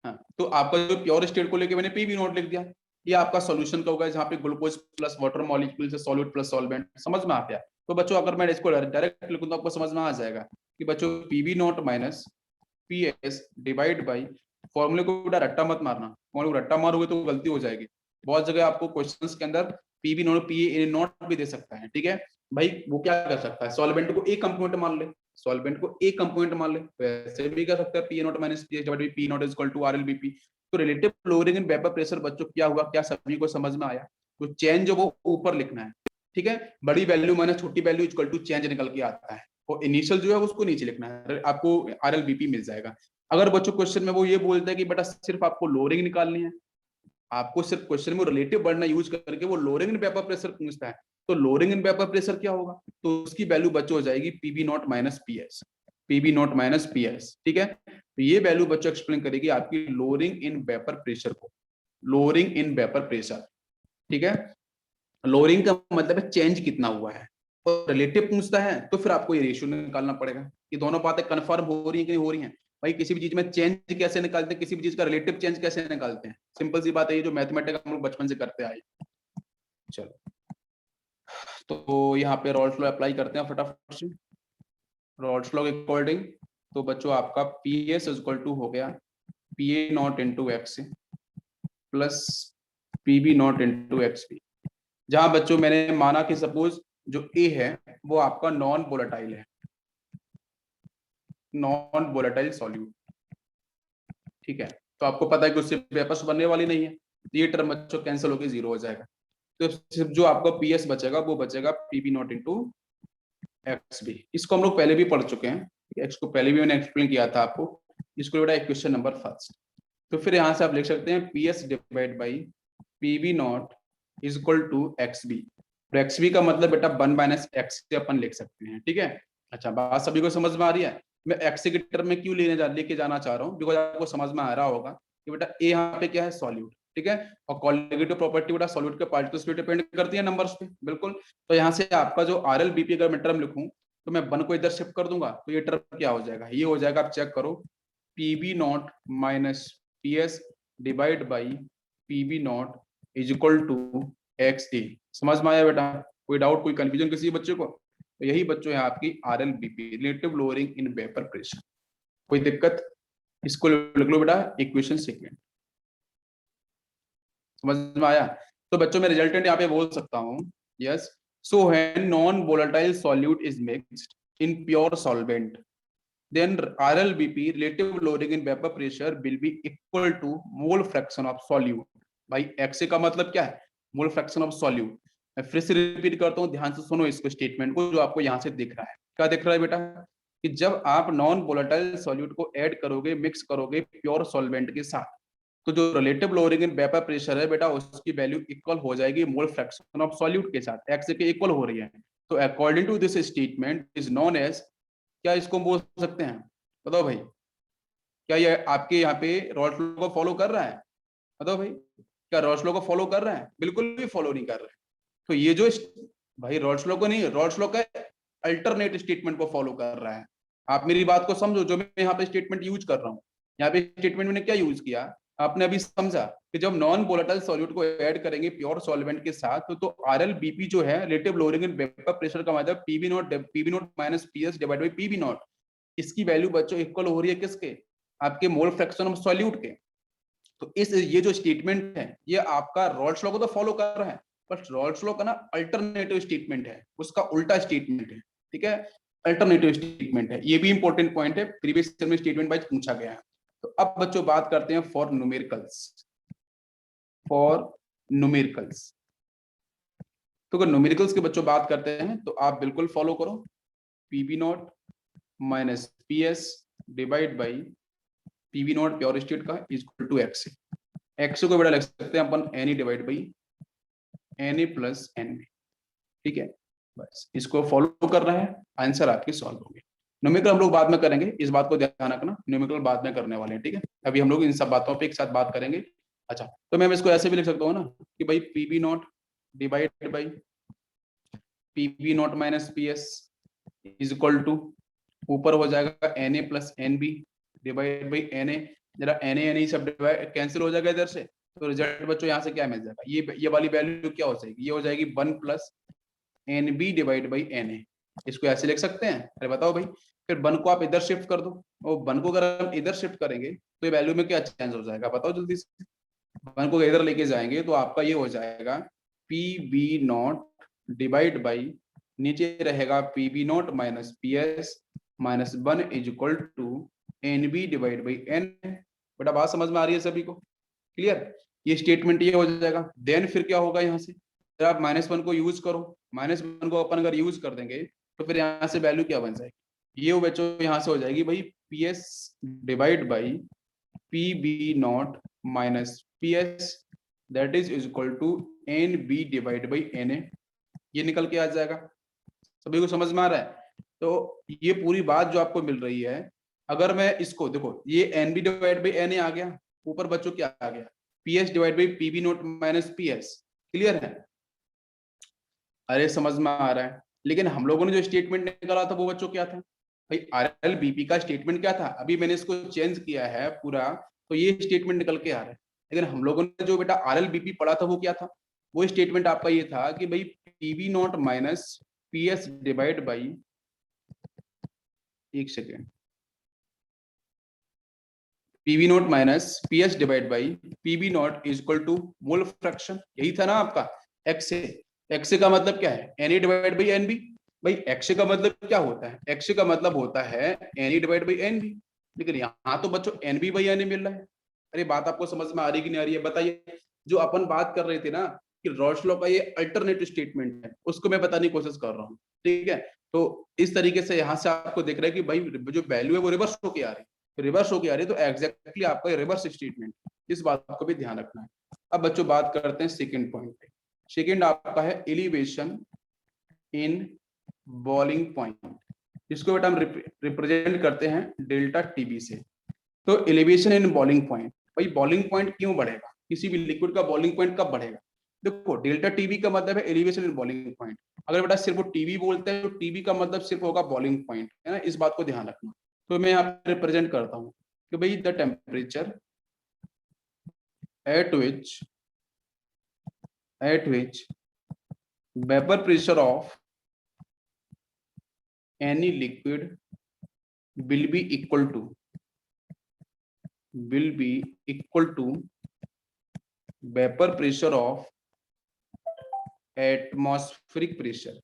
हाँ तो आपका जो प्योर स्टेट को लेके मैंने पीवी नॉट लिख दिया, ये आपका सॉल्यूशन का होगा, जहाँ पे ग्लूकोज प्लस वाटर मॉलिक्यूल से सॉल्यूट प्लस सॉल्वेंट, समझ में आ गया। तो बच्चों अगर मैं इसको डायरेक्ट लिखूं तो आपको समझ में आ जाएगा कि बच्चों PV not minus P S divide by, फॉर्मूले को बेटा रट्टा मत मारना, फॉर्मूले को रट्टा मारोगे तो गलती हो जाएगी। बहुत जगह आपको क्वेश्चंस के अंदर PV not P A not भी दे सकता है, ठीक है भाई। वो क्या कर सकता है, सॉल्वेंट को ए कंपोनेंट मान ले, सॉल्वेंट को ए कंपोनेंट मान ले, वैसे भी कर सकता है P not minus P H divide by P not is equal to RLVP. तो relative lowering in vapour pressure बच्चों क्या हुआ, क्या सभी को समझ में आया? तो चेंज वो ऊपर लिखना है, ठीक है, बड़ी वैल्यू माइनस छोटी वैल्यू इक्वल टू चेंज निकल के आता है, और इनिशियल जो है उसको नीचे लिखना है, आपको आरएलबीपी मिल जाएगा। अगर बच्चों क्वेश्चन में वो ये बोलता है कि बेटा सिर्फ आपको लोअरिंग निकालनी है, आपको सिर्फ क्वेश्चन में रिलेटिव वर्ड ना यूज करके वो लोअरिंग इन वेपर प्रेशर पूछता है, तो लोअरिंग इन वेपर प्रेशर क्या होगा, तो उसकी वैल्यू बच्चों हो जाएगी PB not minus P S, PB not minus P S, ठीक है। तो ये वैल्यू बच्चों एक्सप्लेन करेगी आपकी लोअरिंग इन वेपर प्रेशर को, लोअरिंग इन वेपर प्रेशर, ठीक है। लोअरिंग का मतलब है चेंज कितना हुआ है, और रिलेटिव पूछता है तो फिर आपको ये रेशियो निकालना पड़ेगा कि दोनों बातें कंफर्म हो रही है कि नहीं हो रही हैं। भाई किसी भी चीज में चेंज कैसे निकालते हैं, किसी भी चीज का रिलेटिव चेंज कैसे निकालते हैं, सिंपल सी बात है, ये जो मैथमेटिक्स हम लोग बचपन से करते आए। चलो तो यहाँ पे रॉल्स लॉ अप्लाई करते हैं फटाफट से, रॉल्स लॉ के अकॉर्डिंग। तो बच्चों आपका पी एस इक्वल टू हो गया P A not into X plus P B not into X B, जहां बच्चों मैंने माना कि सपोज जो ए है वो आपका नॉन वोलेटाइल है, नॉन वोलेटाइल सॉल्यूट, ठीक है। तो आपको पता है कि उससे वेपर्स बनने वाली नहीं है, ये टर्म बच्चों कैंसिल होकर जीरो हो जाएगा। तो सिर्फ जो आपका पी एस बचेगा वो बचेगा P B not into X B. इसको हम लोग पहले भी पढ़ चुके हैं, एक्स को पहले भी मैंने एक्सप्लेन किया था आपको, इसको बेटा क्वेश्चन नंबर फर्स्ट। तो फिर यहाँ से आप लिख सकते हैं P S divide by P B not is equal to X B, और एक्स बी का मतलब बेटा 1 माइनस एक्स से अपन लिख सकते हैं, ठीक है। अच्छा बात सभी को समझ में आ रही है? मैं एक्स के टर्म में क्यों लेके जाना चाह रहा हूँ, बिकॉज आपको समझ में आ रहा होगा कि बेटा ए यहाँ पे क्या है, सॉल्यूट, ठीक है, और कॉलिगेटिव प्रॉपर्टी बेटा सॉल्यूट के पार्टिकल्स पे डिपेंड करती है नंबर्स पे, बिल्कुल। तो यहाँ से आपका जो आर एल बीपी अगर मैं टर्म लिखूं तो मैं 1 को इधर शिफ्ट कर दूंगा, तो ये टर्म क्या हो जाएगा, ये हो जाएगा, आप चेक करो, P B not minus P S divide by P B not is equal to X A. समझ में आया बेटा? कोई डाउट, कोई कंफ्यूजन किसी बच्चे को? तो यही बच्चों है आपकी R L BP, relative lowering in vapour pressure. कोई दिक्कत? इसको लिख लो बेटा इक्वेशन सेकेंड, समझ में आया? तो बच्चों मैं रिजल्टेंट यहाँ पे बोल सकता हूँ, yes, so when non volatile solute is mixed in pure solvent then RLBP relative loading in vapor pressure will be equal to mole fraction of solute। भाई XA का मतलब क्या है, मोल फ्रैक्शन ऑफ सॉल्यूट। मैं फिर से रिपीट करता हूँ, ध्यान से सुनो इसको स्टेटमेंट को, जो आपको यहाँ से दिख रहा है, क्या दिख रहा है बेटा, कि जब आप नॉन वोलेटाइल सॉल्यूट को ऐड करोगे, मिक्स करोगे प्योर सॉल्वेंट के साथ, तो जो relative lowering in vapour pressure है बेटा, उसकी वैल्यू इक्वल हो जाएगी मोल फ्रैक्शन ऑफ सॉल्यूट के साथ, एक्स के इक्वल हो रही है। तो according to this statement is known as, क्या इसको बोल सकते हैं, बताओ भाई, क्या ये आपके यहाँ पे रॉल्स लॉ को फॉलो कर रहा है? बताओ भाई, क्या रॉल्स लॉ को फॉलो कर रहा है? बिल्कुल भी फॉलो नहीं कर रहा है। तो ये जो भाई रॉल्स लॉ को नहीं, रॉल्स लॉ का अल्टरनेट स्टेटमेंट को फॉलो कर रहा है। आप मेरी बात को समझो, जो मैं यहाँ पे स्टेटमेंट यूज कर रहा हूँ, यहाँ पे स्टेटमेंट मैंने क्या यूज किया, आपने अभी समझा कि जब नॉन वोलेटाइल सॉल्यूट को ऐड करेंगे प्योर सॉल्वेंट के साथ, तो आरएलबीपी जो है relative lowering in vapour pressure का मतलब PB not minus PS divide by PB not, इसकी वैल्यू बच्चों इक्वल हो रही है किसके, आपके मोल फ्रैक्शन ऑफ सॉल्यूट के। तो इस ये जो स्टेटमेंट है ये आपका रॉल्स लॉ को तो फॉलो कर रहा है, बट रॉल्स लॉ का ना अल्टरनेटिव स्टेटमेंट है, उसका उल्टा स्टेटमेंट है, ठीक है, अल्टरनेटिव स्टेटमेंट है। ये भी इंपॉर्टेंट पॉइंट है, प्रीवियस ईयर में स्टेटमेंट वाइज पूछा गया है। तो अब बच्चों बात करते हैं फॉर न्यूमेरिकल्स, फॉर न्यूमेरिकल्स। तो अगर न्यूमेरिकल्स के बच्चों बात करते हैं तो आप बिल्कुल फॉलो करो, PB not minus P S divide by PV not pure state का इक्वल टू एक्स। एक्स को बेटा लिख सकते हैं अपन N E divide by N A plus N B, ठीक है। बस इसको फॉलो कर रहा है, आंसर आपकी सॉल्व होगी। न्यूमेरिकल हम लोग बाद में करेंगे, इस बात को ध्यान रखना, न्यूमेरिकल बाद में करने वाले हैं, ठीक है। अभी हम लोग इन सब बातों पे एक साथ बात करेंगे। अच्छा तो मैं इसको ऐसे भी लिख सकता हूँ ना कि भाई PB not divide by P B not minus P S is equal to, ऊपर हो जाएगा N A plus N B divide by N A, जरा एन ए सब डिवाइड कैंसिल हो जाएगा इधर से, तो रिजल्ट बच्चों यहाँ से क्या मिल जाएगा, ये वाली वैल्यू क्या हो जाएगी, ये हो जाएगी 1 plus N B divide by N A. इसको ऐसे लिख सकते हैं, अरे बताओ भाई। फिर 1 को आप इधर शिफ्ट कर दो, और 1 को अगर हम इधर शिफ्ट करेंगे तो ये वैल्यू में क्या चेंज हो जाएगा, बताओ जल्दी से। 1 को इधर लेके जाएंगे तो आपका ये हो जाएगा P B not divide by, नीचे रहेगा P B not minus P S minus 1 is equal to N B divide by N. बेटा बात समझ में आ रही है सभी को, क्लियर। ये स्टेटमेंट ये हो जाएगा। देन फिर क्या होगा, यहाँ से फिर आप -1 को यूज करो, -1 को अपन अगर यूज कर देंगे तो फिर यहाँ से वैल्यू क्या बन जाएगी, ये बच्चों यहाँ से हो जाएगी भाई P S divide by P B not minus P S that is equal to N B divide by N A, ये निकल के आ जाएगा। सभी को समझ में आ रहा है। तो ये पूरी बात जो आपको मिल रही है, अगर मैं इसको देखो, ये N B divide by N A आ गया, ऊपर बच्चों क्या आ गया, P S divide by P B not minus P S, clear है। अरे समझ में आ रहा है। लेकिन हम लोगों ने जो स्टेटमेंट निकाला था वो बच्चों क्या था भाई, आर एल बीपी का स्टेटमेंट क्या था, अभी मैंने इसको चेंज किया है पूरा, तो ये स्टेटमेंट निकल के आ रहा है। लेकिन हम लोगों ने जो बेटा आर एल बीपी पढ़ा था वो क्या था, वो स्टेटमेंट आपका ये था कि भाई P B not minus P S divide by, एक second, P B not minus P S divide by P B not is equal to mole fraction, यही था ना आपका। एक्स एक्स का मतलब क्या है, N A divide by N B. भाई एक्स का मतलब क्या होता है, एक्स का मतलब होता है N A divide by N B, लेकिन यहाँ तो बच्चों N B by N A मिल रहा है। अरे बात आपको समझ में आ रही कि नहीं आ रही है, बताइए। जो अपन बात कर रहे थे ना कि रॉल्स लॉ का ये अल्टरनेटिव स्टेटमेंट है, उसको मैं बताने की कोशिश कर रहा हूँ, ठीक है। तो इस तरीके से यहाँ से आपको दिख रहा है कि भाई जो वैल्यू है वो रिवर्स होके आ रही है, रिवर्स होके आ रही है, तो एग्जैक्टली आपका रिवर्स स्टेटमेंट, इस बात को भी ध्यान रखना है। अब बच्चों बात करते हैं सेकेंड पॉइंट पे। सेकेंड आपका है एलिवेशन इन बॉइलिंग पॉइंट, जिसको बेटा हम रिप्रेजेंट करते हैं डेल्टा टीबी से। तो एलिवेशन इन बॉइलिंग पॉइंट, भाई बॉइलिंग पॉइंट क्यों बढ़ेगा, किसी भी लिक्विड का बॉइलिंग पॉइंट कब बढ़ेगा। देखो डेल्टा टीबी का मतलब है एलिवेशन इन बॉइलिंग पॉइंट। अगर बेटा सिर्फ वो टीबी बोलते हैं तो टीबी का मतलब सिर्फ होगा बॉइलिंग पॉइंट, है ना, इस बात को ध्यान रखना। तो मैं यहाँ पे रिप्रेजेंट करता हूँ कि भाई the temperature at which vapour pressure of any liquid will be equal to vapor pressure of atmospheric pressure,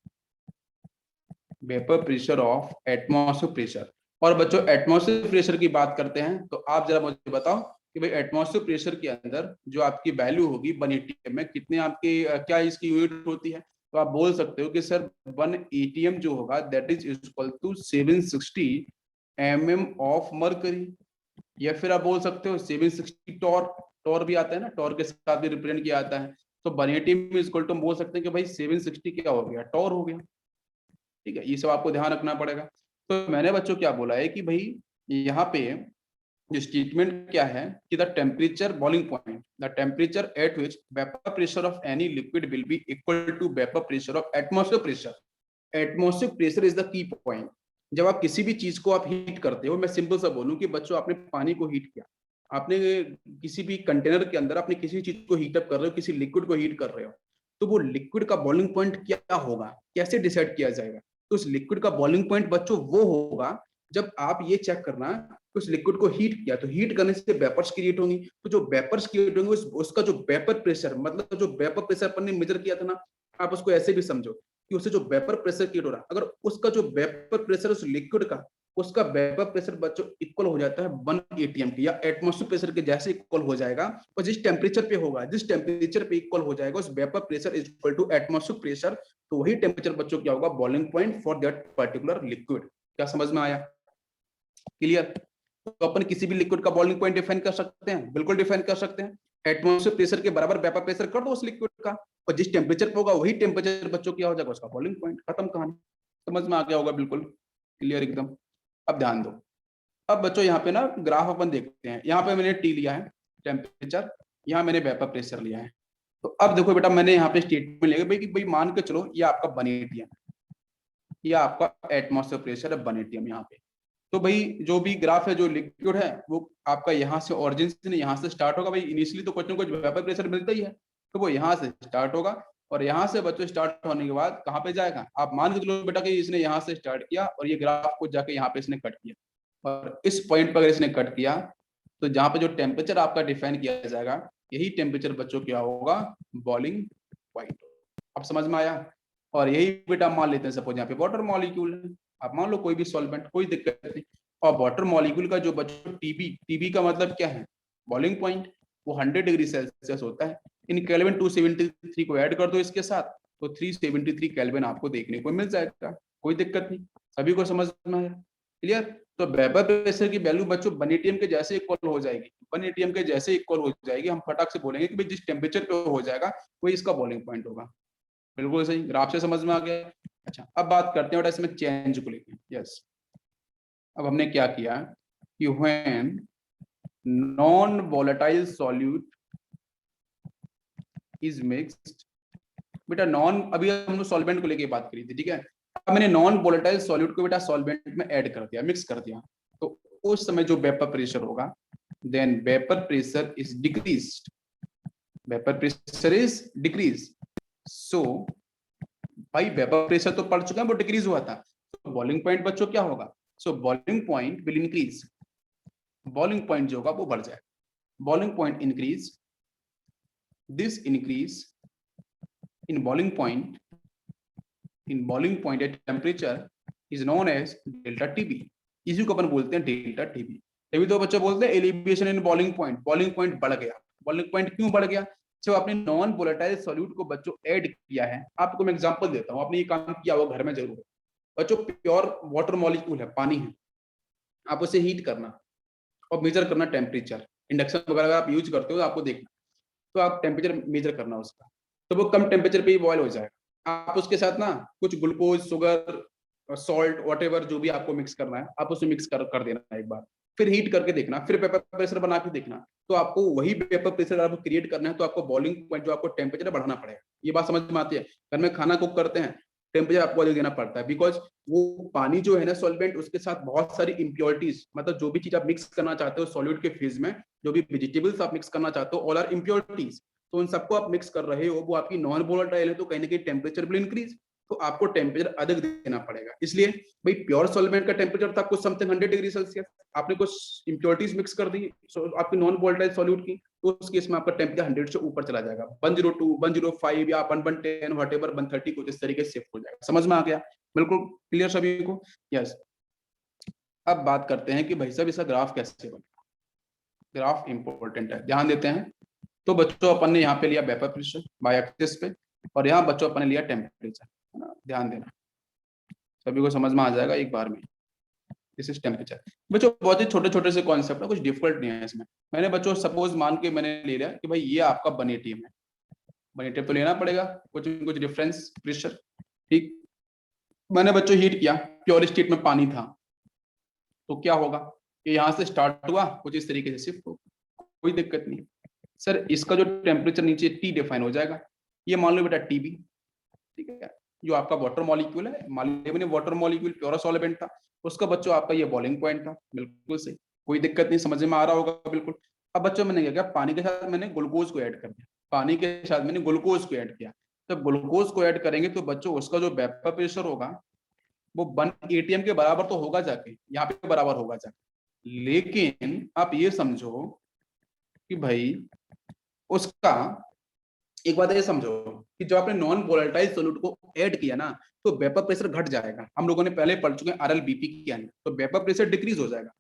vapor pressure of atmospheric pressure। और बच्चों एटमॉस्फेरिक प्रेशर की बात करते हैं तो आप जरा मुझे बताओ कि भाई एटमॉस्फेरिक प्रेशर के अंदर जो आपकी वैल्यू होगी 1 atm में कितने आपके क्या इसकी यूनिट होती है। तो आप बोल सकते हो कि सर 1 atm जो होगा that is equal to 760 mm of mercury, या फिर आप बोल सकते हो 760 टॉर भी आता है ना, टॉर के साथ भी रिप्रेजेंट किया जाता है। तो 1 atm इक्वल टू बोल सकते हैं कि भाई 760 क्या हो गया, टॉर हो गया, ठीक है। ये सब आपको ध्यान रखना पड़ेगा। तो मैंने बच्चों क्या बोला है कि भाई यहाँ पे जो स्टेटमेंट क्या है कि the temperature boiling point, the temperature at which vapour pressure of any liquid will be equal to vapour pressure of atmospheric pressure. Atmospheric pressure is the key point. जब आप किसी भी चीज को आप हीट करते हो, मैं सिंपल सा बोलूं कि बच्चों आपने पानी को हीट किया, आपने किसी भी कंटेनर के अंदर आपने किसी चीज को हीट अप कर रहे हो, किसी लिक्विड को हीट कर रहे हो, तो वो लिक्विड का बॉइलिंग पॉइंट क्या होगा, कैसे डिसाइड किया जाएगा। तो उस लिक्विड का बॉइलिंग पॉइंट बच्चों वो होगा जब आप ये चेक करना उस लिक्विड को हीट किया, तो हीट करने से वेपर्स क्रिएट होंगी, तो जो वेपर्स क्रिएट होंगे उसका जो वेपर प्रेशर, मतलब जो वेपर प्रेशर अपन ने मेजर किया था ना, आप उसको ऐसे भी समझो कि उससे जो वेपर प्रेशर क्रिएट हो रहा है, अगर उसका जो वेपर प्रेशर उस लिक्विड का, उसका वेपर प्रेशर बच्चों इक्वल हो जाता है 1 atm के या एटमॉस्फेरिक प्रेशर के जैसे इक्वल हो जाएगा। और जिस टेम्परेचर पे होगा, जिस टेम्परेचर पे इक्वल हो जाएगा उस vapour pressure is equal to atmospheric pressure, तो वही टेम्परेचर बच्चों क्या होगा, boiling point for that particular liquid. क्या समझ में आया, क्लियर। तो अपन किसी भी लिक्विड का बॉइलिंग पॉइंट डिफाइन कर सकते हैं, बिल्कुल डिफाइन कर सकते हैं। एटमॉस्फेरिक प्रेशर के बराबर वेपर प्रेशर कर दो उस लिक्विड का, और जिस टेम्परेचर पे होगा वही टेम्परेचर बच्चों क्या हो जाएगा, उसका बॉइलिंग पॉइंट, खत्म कहानी। समझ में आ गया होगा, बिल्कुल क्लियर एकदम। अब ध्यान दो, अब बच्चों यहाँ पे ना ग्राफ अपन देखते हैं। यहाँ पे मैंने टी लिया है टेम्परेचर, यहाँ मैंने वेपर प्रेशर लिया है। तो अब देखो बेटा मैंने यहाँ पे स्टेटमेंट लिया भाई कि भाई मान के चलो ये आपका 1 atm, ये आपका एटमॉस्फेयर प्रेशर है 1 atm यहाँ पे। तो भाई जो भी ग्राफ है जो लिक्विड है वो आपका यहाँ से ऑरिजिन से यहाँ से स्टार्ट होगा। भाई इनिशियली तो कुछ ना कुछ वेपर प्रेशर मिलता ही है, तो वो यहाँ से स्टार्ट होगा और यहाँ से बच्चों स्टार्ट होने के बाद कहाँ पे जाएगा, आप मान के चलो बेटा कि इसने यहाँ से स्टार्ट किया और ये ग्राफ को जाके यहाँ पे इसने कट किया और इस पॉइंट पर अगर इसने कट किया तो जहाँ पे जो टेम्परेचर आपका डिफाइन किया जाएगा यही टेम्परेचर बच्चों क्या होगा, बॉइलिंग पॉइंट। अब समझ में आया। और यही बेटा मान लेते हैं सपोज यहाँ पे वाटर मॉलिक्यूल है, आप मान लो कोई भी सॉल्वेंट, कोई दिक्कत नहीं। और वाटर मॉलिक्यूल का जो बच्चों टीबी का मतलब क्या है, बॉइलिंग पॉइंट, वो 100 डिग्री सेल्सियस होता है। इन केल्विन 273 को ऐड कर दो इसके साथ तो 373 केल्विन आपको देखने को मिल जाएगा, कोई दिक्कत नहीं। सभी को समझ में आया, क्लियर। तो वेपर प्रेशर की वैल्यू बच्चों 1 atm के जैसे इक्वल हो जाएगी, 1 atm के जैसे इक्वल हो जाएगी। हम फटाक से बोलेंगे कि भाई जिस टेम्परेचर पे हो जाएगा वही इसका बॉइलिंग पॉइंट होगा। बिल्कुल सही, ग्राफ से समझ में आ गया। अच्छा अब बात करते हैं बेटा इसमें चेंज को लेकर। यस, अब हमने क्या किया कि when non volatile solute is mixed, बेटा नॉन, अभी हमने सॉल्वेंट को लेके बात करी थी, ठीक है। अब मैंने नॉन वोलेटाइल सॉल्यूट को बेटा सॉल्वेंट में ऐड कर दिया, मिक्स कर दिया, तो उस समय जो वेपर प्रेशर होगा, then vapour pressure is decreased, vapour pressure is decrease. So भाई वेपर प्रेशर तो पढ़ चुके हैं, वो डिक्रीज हुआ था, तो बॉइलिंग पॉइंट बच्चों क्या होगा, सो boiling point will increase, boiling point जो होगा वो बढ़ जाए, boiling point increase, this increase in boiling point at temperature is known as delta TB, इसी को अपन बोलते हैं डेल्टा टीबी। तभी तो बच्चे बोलते हैं elevation in boiling point, boiling point बढ़ गया। बॉइलिंग पॉइंट क्यों बढ़ गया, जब आपने नॉन वोलेटाइल सॉल्यूट को बच्चों ऐड किया है। आपको मैं एग्जांपल देता हूं, आपने ये काम किया होगा घर में जरूर। बच्चों प्योर वाटर मॉलिक्यूल है, पानी है, आप उसे हीट करना और मेजर करना टेम्परेचर, इंडक्शन वगैरह आप यूज करते हो आपको देखना, तो आप टेम्परेचर मेजर करना उसका, तो वो कम टेम्परेचर पे ही बॉयल हो जाएगा। आप उसके साथ ना कुछ ग्लूकोज, शुगर, सॉल्ट, व्हाटएवर जो भी आपको मिक्स करना है आप उसे मिक्स कर देना एक बार, फिर हीट करके देखना, फिर वेपर प्रेशर बना के देखना, तो आपको वही वेपर प्रेशर आपको क्रिएट करना है, तो आपको बॉइलिंग पॉइंट जो आपको टेम्परेचर बढ़ाना पड़ेगा। ये बात समझ में आती है। घर में खाना कुक करते हैं टेम्परेचर आपको अधिक देना पड़ता है, बिकॉज वो पानी जो है ना सॉल्वेंट, उसके साथ बहुत सारी इम्प्योरिटीज, मतलब जो भी चीज आप मिक्स करना चाहते हो सॉल्यूट के फेज में, जो भी वेजिटेबल्स आप मिक्स करना चाहते हो, ऑल आर इम्प्योरिटीज, तो उन सबको आप मिक्स कर रहे हो, वो आपकी नॉन वोलेटाइल है, तो कहीं ना कहीं टेम्परेचर विल इंक्रीज, तो आपको टेम्परेचर अधिक देना पड़ेगा। इसलिए भाई प्योर सॉल्वेंट का टेम्परेचर था कुछ समथिंग 100 डिग्री सेल्सियस, आपने कुछ इम्प्योरिटीज मिक्स कर दी आपकी नॉन वोलेटाइल सॉल्यूट की, तो उस केस में आपका टेम्परेचर 100 से ऊपर चला जाएगा, 102, 105 या 110 व्हाटएवर 130 कुछ इस तरीके से शिफ्ट हो जाएगा। समझ में आ गया, बिल्कुल क्लियर सभी को। यस, अब बात करते हैं कि भाई साहब इसका ग्राफ कैसे बनेगा। ग्राफ इंपॉर्टेंट है, ध्यान देते हैं। तो बच्चों अपन ने यहाँ पे लिया वेपर प्रेशर बाय एक्सिस पे, और यहाँ बच्चों अपन ने लिया टेम्परेचर, है ना, ध्यान देना, सभी को समझ में आ जाएगा एक बार में। This is temperature. बच्चों बहुत ही छोटे छोटे से कॉन्सेप्ट है, कुछ डिफिकल्ट नहीं है इसमें। मैंने बच्चों सपोज मान के मैंने ले लिया कि भाई ये आपका 1 atm है, 1 atm तो लेना पड़ेगा, कुछ डिफरेंस प्रेशर, ठीक। मैंने बच्चों हीट किया, प्योर स्टेट में पानी था, तो क्या होगा, ये यहाँ से स्टार्ट हुआ कुछ इस तरीके से शिफ्ट होगा, कोई दिक्कत नहीं। सर इसका जो टेम्परेचर नीचे टी डिफाइन हो जाएगा, ये मान लो बेटा टीबी, ठीक है। जो आपका वाटर मॉलिक्यूल है, मान लो मैंने वाटर मॉलिक्यूल प्योर सॉल्वेंट था, उसका बच्चों आपका ये बॉइलिंग पॉइंट था, बिल्कुल सही, कोई दिक्कत नहीं, समझ में आ रहा होगा बिल्कुल। अब बच्चों मैंने क्या किया, पानी के साथ मैंने ग्लूकोज को ऐड कर दिया, पानी के साथ मैंने ग्लूकोज को ऐड किया। जब ग्लूकोज को ऐड करेंगे तो बच्चों उसका जो वेपर प्रेशर होगा वो 1 atm के बराबर तो होगा जाके, यहाँ पे बराबर होगा जाके, लेकिन आप ये समझो कि भाई उसका, एक बात ये समझो कि जब आपने नॉन वोलेटाइल सॉल्यूट को ऐड किया ना, तो वेपर प्रेशर घट जाएगा। हम लोगों ने पहले पढ़ चुके हैं आरएलबीपी के अंदर, तो वेपर प्रेशर डिक्रीज हो जाएगा।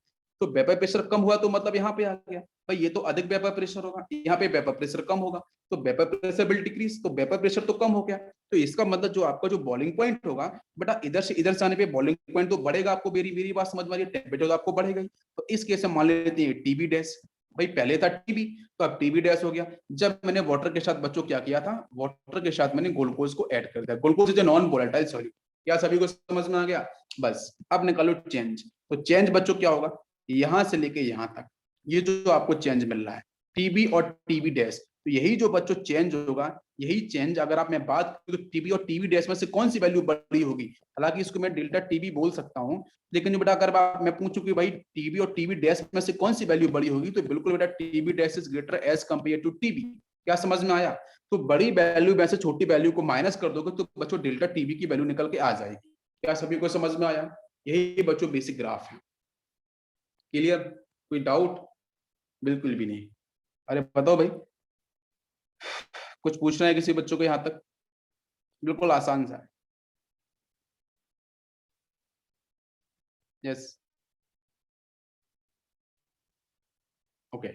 तो वेपर प्रेशर कम हुआ तो मतलब यहाँ पे आ गया भाई ये तो अधिक वेपर प्रेशर होगा, यहाँ पे वेपर प्रेशर कम होगा, तो वेपर प्रेशर विल डिक्रीज, तो वेपर प्रेशर तो कम हो गया, तो इसका मतलब जो आपका जो बॉइलिंग पॉइंट होगा बेटा, इधर से इधर जाने पे बॉइलिंग पॉइंट तो बढ़ेगा। आपको मेरी मेरी बात समझ में आ रही है, टेम्परेचर तो आपको बढ़ेगा ही। तो इस केस में मान लेते हैं टीबी डैश, भाई पहले था टीबी तो अब टीबी डैश हो गया। जब मैंने वाटर के साथ बच्चों क्या किया था, वाटर के साथ मैंने ग्लूकोज को ऐड कर दिया, glucose is non volatile solute. क्या सभी को समझ में आ गया? बस अब निकालो चेंज, तो चेंज बच्चों क्या होगा, यहां से लेके यहां तक ये जो आपको चेंज मिल रहा है टीबी और टीबी डैश, तो यही जो बच्चों चेंज होगा, यही चेंज अगर आप मैं बात करूं तो टीबी और टीबी डैश में से कौन सी वैल्यू बड़ी होगी, हालांकि इसको मैं डेल्टा टीबी बोल सकता हूं, लेकिन जो बेटा अगर मैं पूछूं कि भाई टीबी और टीबी डैश में से कौन सी वैल्यू बड़ी होगी, तो बिल्कुल बेटा TB dash is greater as compare to TB. क्या समझ में आया? तो बड़ी वैल्यू में से छोटी वैल्यू को माइनस कर दोगे तो बच्चों डेल्टा टीबी की वैल्यू निकल के आ जाएगी। क्या सभी को समझ में आया? यही बच्चों बेसिक ग्राफ है। क्लियर? कोई डाउट? बिल्कुल भी नहीं। अरे बताओ भाई, कुछ पूछना है किसी बच्चों को यहाँ तक? बिल्कुल आसान सा है। Yes, okay.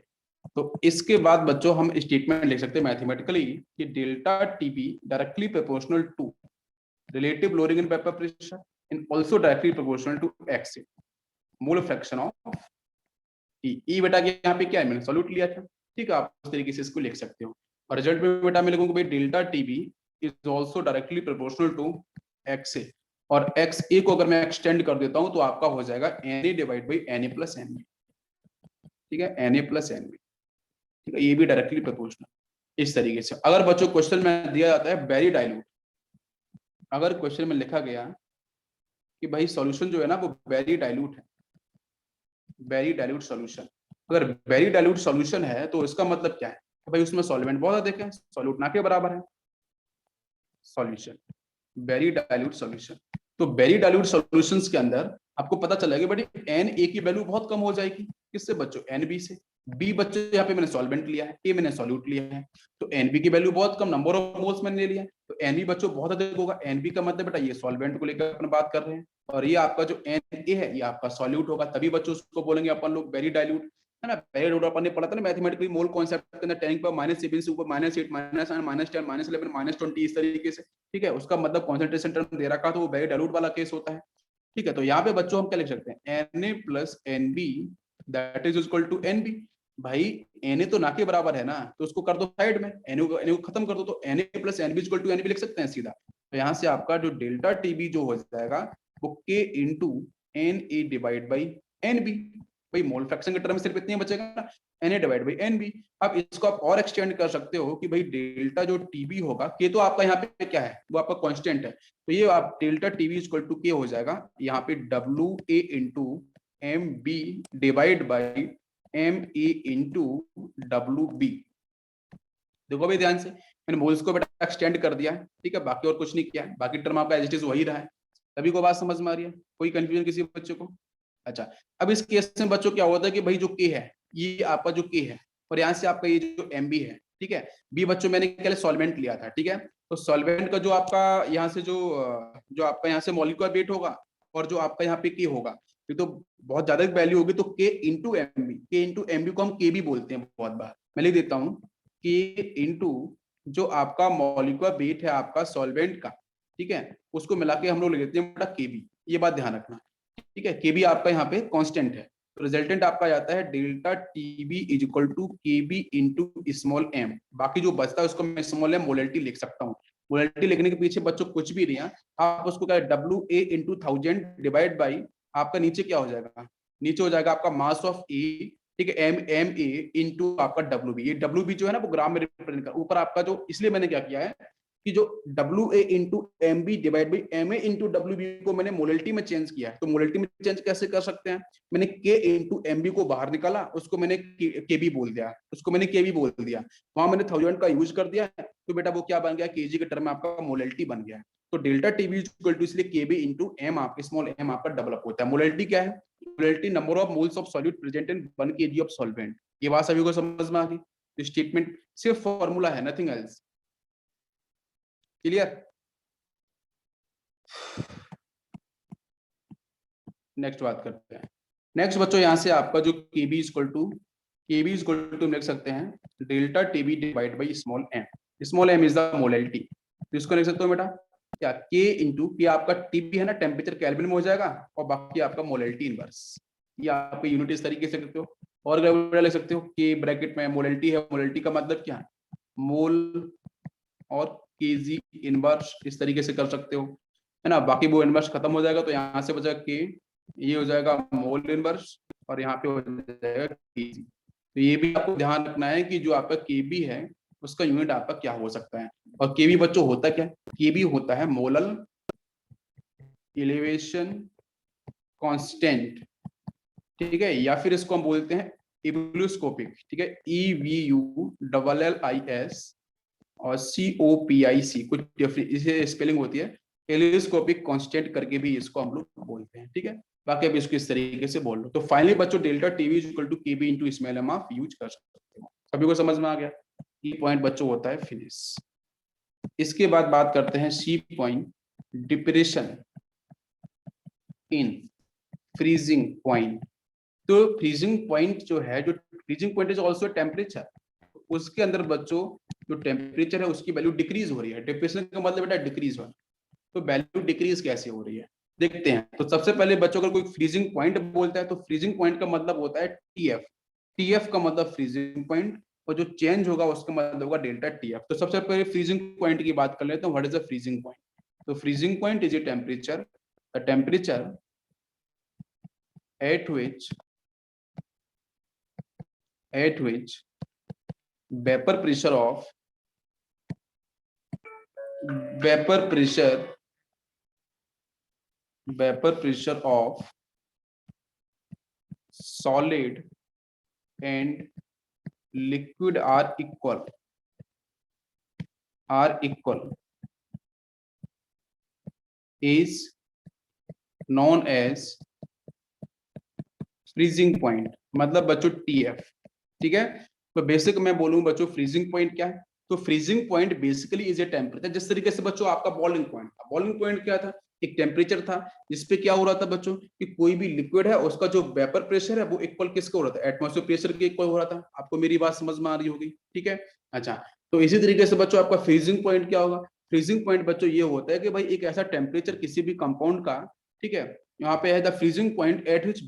तो इसके बाद बच्चों हम स्टेटमेंट लिख सकते हैं मैथमेटिकली कि delta TB directly proportional to relative lowering in vapour pressure and also directly proportional to X mole fraction of T. ई बेटा के यहाँ पे क्या है, मैंने सॉल्यूट लिया था, ठीक है, आप उस तरीके से इसको लिख सकते हो। और रिजल्ट में बेटा मैं लिखूंगा भाई delta TB is also directly proportional to X A, और एक्स ए को अगर मैं एक्सटेंड कर देता हूं तो आपका हो जाएगा N A divide by N A plus N B. ठीक है, N A plus N B. ठीक है, ये भी डायरेक्टली प्रोपोर्शनल। इस तरीके से अगर बच्चों क्वेश्चन में दिया जाता है वेरी डाइल्यूट, अगर क्वेश्चन में लिखा गया कि भाई सॉल्यूशन जो है ना वो वेरी डाइल्यूट है, वेरी डाइल्यूट सॉल्यूशन, अगर वेरी डाइल्यूट सॉल्यूशन है तो इसका मतलब क्या है कि भाई उसमें सॉल्वेंट बहुत अधिक है, सॉल्यूट ना के बराबर है। सॉल्यूशन वेरी डाइल्यूट सॉल्यूशन, तो वेरी डाइल्यूट सॉल्यूशंस के अंदर आपको पता चलेगा बड़ी एन ए की वैल्यू बहुत कम हो जाएगी। किससे बच्चों? एन बी से। बी बच्चों यहाँ पे मैंने सॉल्वेंट लिया है, ए मैंने सॉल्यूट लिया है, तो एन बी की वैल्यू बहुत कम, नंबर ऑफ मोल्स मैंने ले लिया, तो एन बी बच्चों बहुत अधिक होगा। एन बी का मतलब बेटा ये सॉल्वेंट को लेकर अपन बात कर रहे हैं, और ये आपका जो एन ए है ये आपका सॉल्यूट होगा, तभी बच्चों उसको बोलेंगे अपन लोग वेरी डाइल्यूट, है ना। वेरी डाइल्यूट अपन ने पढ़ा था ना मैथमेटिकली मोल कॉन्सेप्ट के अंदर, 10 पर -7 से ऊपर -8 -9 -10 -11 -20 इस तरीके से। ठीक है, उसका मतलब कॉन्सेंट्रेशन टर्म दे रखा तो वो वेरी डाइल्यूट वाला केस होता है। ठीक है, तो यहाँ पे बच्चों हम क्या लिख सकते हैं, N A plus N B that is equal to N B. भाई एन ए तो ना के बराबर है ना, तो उसको कर दो साइड में, एन को खत्म कर दो, तो N A plus N B equal to N B लिख सकते हैं सीधा। तो यहाँ से आपका जो डेल्टा टीबी जो हो जाएगा वो K into N A divide by N B. भाई मोल फ्रैक्शन के टर्म में सिर्फ इतने बचेगा ना, N A divide by N B. अब इसको आप और एक्सटेंड कर सकते हो कि भाई डेल्टा जो टीबी होगा, के तो आपका यहाँ पे क्या है, वो आपका कांस्टेंट है, तो ये आप डेल्टा टीवी इक्वल टू के हो जाएगा यहाँ पे W A into M B divide by M A into W B. देखो भाई ध्यान से, मैंने मोल्स को बेटा एक्सटेंड कर दिया है, ठीक है, बाकी और कुछ नहीं किया है, बाकी टर्म आपका एज इट इज वही रहा है। सभी को बात समझ में आ रही है? कोई कंफ्यूजन किसी बच्चे को? अच्छा, अब इस केस में बच्चों क्या होता है कि भाई जो के है ये आपका जो के है, और यहाँ से आपका ये जो एम बी है, ठीक है, बी बच्चों मैंने पहले सॉल्वेंट लिया था, ठीक है, तो सॉल्वेंट का जो आपका यहाँ से जो आपका यहाँ से मॉलिक्यूलर वेट होगा और जो आपका यहाँ पे के होगा, ये तो बहुत ज्यादा वैल्यू होगी, तो के इंटू एम बी, के इंटू एम बी को हम के भी बोलते हैं बहुत बार, मैं लिख देता हूँ के इंटू जो आपका मॉलिक्यूलर वेट है आपका सॉल्वेंट का, ठीक है, उसको मिला के हम लोग लिख देते हैं बेटा के बी। ये बात ध्यान रखना, ठीक है, के बी आपका यहाँ पे कांस्टेंट है, तो रिजल्टेंट आपका जाता है delta TB is equal to K B into small M. बाकी जो बचता है उसको मैं स्मॉल एम मोलरिटी लिख सकता हूँ। मोलरिटी लिखने के पीछे बच्चों कुछ भी नहीं है, आप उसको क्या W A into 1000 divide by आपका नीचे क्या हो जाएगा, नीचे हो जाएगा आपका मास ऑफ ए, ठीक है, एम एम ए इंटू आपका डब्ल्यू बी। ये डब्ल्यू बी जो है ना वो ग्राम में रिप्रेजेंट कर, ऊपर आपका जो, इसलिए मैंने क्या किया है कि जो W A into M B divide by M A into W B को मैंने मोलरिटी में चेंज किया है। तो मोलरिटी में चेंज कैसे कर सकते हैं, मैंने के इंटू एम बी को बाहर निकाला, उसको मैंने के बी बोल दिया, उसको मैंने के बी बोल दिया, वहां मैंने 1000 का यूज कर दिया, तो बेटा वो क्या बन गया, केजी के टर्म में आपका मोलरिटी बन गया। तो डेल्टा टीबी इक्वल टू, इसलिए के बी इंटू एम आपका स्मॉल एम आपका डेवलप होता है। मोलरिटी क्या है, molarity number of moles of solute present in 1 kg of solvent. ये बात सभी को समझ में आ गई? स्टेटमेंट सिर्फ फॉर्मूला है, नथिंग एल्स। क्लियर? नेक्स्ट बात करते हैं। नेक्स्ट बच्चों यहाँ से आपका जो केबी इक्वल टू लिख सकते हैं delta TB divide by small M. Small M is the molarity, तो इसको लिख सकते हो बेटा क्या, के इंटू पी आपका टीबी है ना, टेम्परेचर केल्विन में हो जाएगा, और बाकी आपका मोलरिटी इनवर्स, ये आपका यूनिट इस तरीके से करते हो। और लिख सकते हो के ब्रैकेट में मोलरिटी है, मोलरिटी का मतलब क्या है, मोल और केजी इनवर्स, इस तरीके से कर सकते हो, है ना। बाकी वो इनवर्स खत्म हो जाएगा, तो यहाँ से बचा के, ये हो जाएगा मोल इनवर्स, और यहाँ पे हो जाएगा केजी। तो ये भी आपको ध्यान रखना है कि जो आपका केबी है उसका यूनिट आपका क्या हो सकता है। और केवी बच्चों होता क्या, केवी होता है मोलल एलिवेशन कांस्टेंट, ठीक है, या फिर इसको हम बोलते हैं इब्लूस्कोपिक, ठीक है, EVULLIS और COPIC, कुछ डिफरेंट इसे स्पेलिंग होती है, एलिस्कोपिक कांस्टेंट करके भी इसको हम लोग बोलते हैं, ठीक है। बाकी अब इसको इस तरीके से बोल लो। तो फाइनली बच्चों delta TV is equal to KB into small आप यूज कर सकते हो। सभी को समझ में आ गया। ई पॉइंट बच्चों होता है फिनिश। इसके बाद बात करते हैं C point, depression in freezing point. तो फ्रीजिंग पॉइंट जो है, जो freezing point is also temperature, उसके अंदर बच्चों जो टेम्परेचर है उसकी वैल्यू डिक्रीज हो रही है। डिप्रेशन का मतलब बेटा डिक्रीज होना। तो वैल्यू डिक्रीज कैसे हो रही है देखते हैं। तो सबसे पहले बच्चों अगर कोई फ्रीजिंग पॉइंट बोलता है तो फ्रीजिंग पॉइंट का मतलब होता है टीएफ। टीएफ का मतलब फ्रीजिंग पॉइंट, और जो चेंज होगा उसका मतलब होगा डेल्टा टीएफ। तो सबसे पहले फ्रीजिंग पॉइंट की बात कर लेते हैं। What is a freezing point? तो freezing point is a temperature, the temperature at which vapor pressure of vapor pressure of solid and liquid are equal is known as freezing point, मतलब बच्चों TF, ठीक है। तो basic मैं बोलूं बच्चों freezing point क्या है। तो freezing point basically is a temperature. जिस तरीके से बच्चों आपका बॉइलिंग पॉइंट था, बॉइलिंग पॉइंट क्या था, एक टेम्परेचर था जिसपे क्या हो रहा था बच्चों कि कोई भी लिक्विड है उसका जो वेपर प्रेशर है वो इक्वल किसका हो रहा था, एटमॉस्फेयर प्रेशर के इक्वल हो रहा था। आपको मेरी बात समझ में आ रही होगी, ठीक है। अच्छा, तो इसी तरीके से बच्चों आपका फ्रीजिंग पॉइंट क्या होगा। फ्रीजिंग पॉइंट बच्चों ये होता है कि भाई एक ऐसा टेम्परेचर किसी भी कंपाउंड का, ठीक है, यहाँ पे है the freezing point at which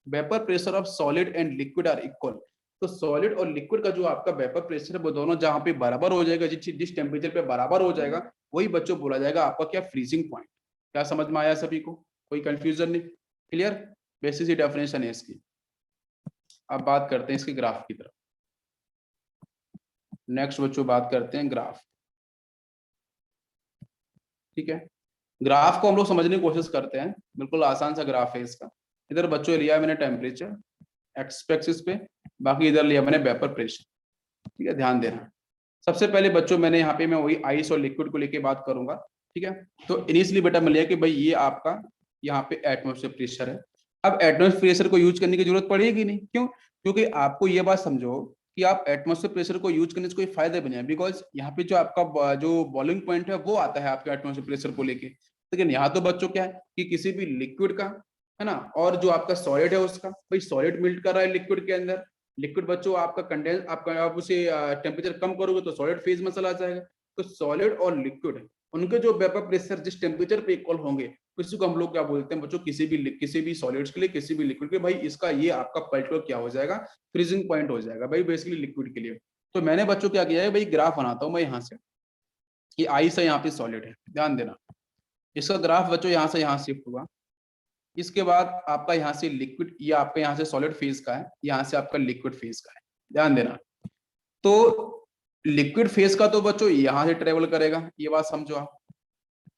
vapour pressure of solid and liquid are equal. तो सॉलिड और लिक्विड का जो आपका वेपर प्रेशर है वो दोनों जहां पे बराबर हो जाएगा, जिस टेम्परेचर पे बराबर हो जाएगा वही बच्चों बोला जाएगा आपका क्या, फ्रीजिंग पॉइंट। क्या समझ में आया सभी को, कोई कंफ्यूजन नहीं, क्लियर। बेसिक ही डेफिनेशन है इसकी। अब बात करते हैं इसके ग्राफ की तरफ। नेक्स्ट बच्चों बात करते हैं ग्राफ, ठीक है। ग्राफ को हम लोग समझने की कोशिश करते हैं, बिल्कुल आसान सा ग्राफ है इसका। इधर बच्चों लिया मैंने टेम्परेचर एक्स एक्सिस पे, बाकी इधर लिया मैंने वेपर प्रेशर, ठीक है, ध्यान देना। सबसे पहले बच्चों मैंने यहाँ पे मैं वही आइस और लिक्विड को लेके बात करूंगा, ठीक है। तो इनिशियली बेटा मैं लिया कि भाई ये आपका यहाँ पे एटमॉस्फेयर प्रेशर है। अब एटमॉस्फेयर प्रेशर को यूज करने की जरूरत पड़ेगी नहीं, क्यों? क्योंकि आपको ये बात समझो कि आप एटमॉस्फेयर प्रेशर को यूज करने से कोई फायदा भी नहीं है, बिकॉज यहाँ पे जो आपका जो बॉइलिंग पॉइंट है वो आता है आपके एटमॉस्फेयर प्रेशर को लेके। लेकिन यहाँ तो बच्चों क्या है कि किसी भी लिक्विड का, है ना, और जो आपका सॉलिड है उसका, भाई सॉलिड मेल्ट कर रहा है लिक्विड के अंदर। लिक्विड बच्चों आपका कंडेंस, आपका आप उसे टेम्परेचर कम करोगे तो सॉलिड फेज में चला जाएगा। तो सॉलिड और लिक्विड उनके जो वेपर प्रेशर जिस टेम्परेचर पे इक्वल होंगे, इसी को हम लोग क्या बोलते हैं बच्चों, किसी भी सॉलिड्स के लिए, किसी भी लिक्विड के लिए, भाई इसका ये आपका पर्टिकुलर क्या हो जाएगा, फ्रीजिंग पॉइंट हो जाएगा भाई, बेसिकली लिक्विड के लिए। तो मैंने बच्चों क्या किया है, भाई ग्राफ बनाता हूँ मैं यहाँ से, ये आइस है, यहाँ पे सॉलिड है, ध्यान देना। इसका ग्राफ बच्चों यहाँ से यहाँ शिफ्ट हुआ। इसके बाद आपका यहाँ से लिक्विड, ये आपका यहाँ से सॉलिड फेज का है, यहाँ से आपका लिक्विड फेज का है, ध्यान देना। तो लिक्विड फेज का तो बच्चों यहाँ से ट्रेवल करेगा, ये बात समझो आप,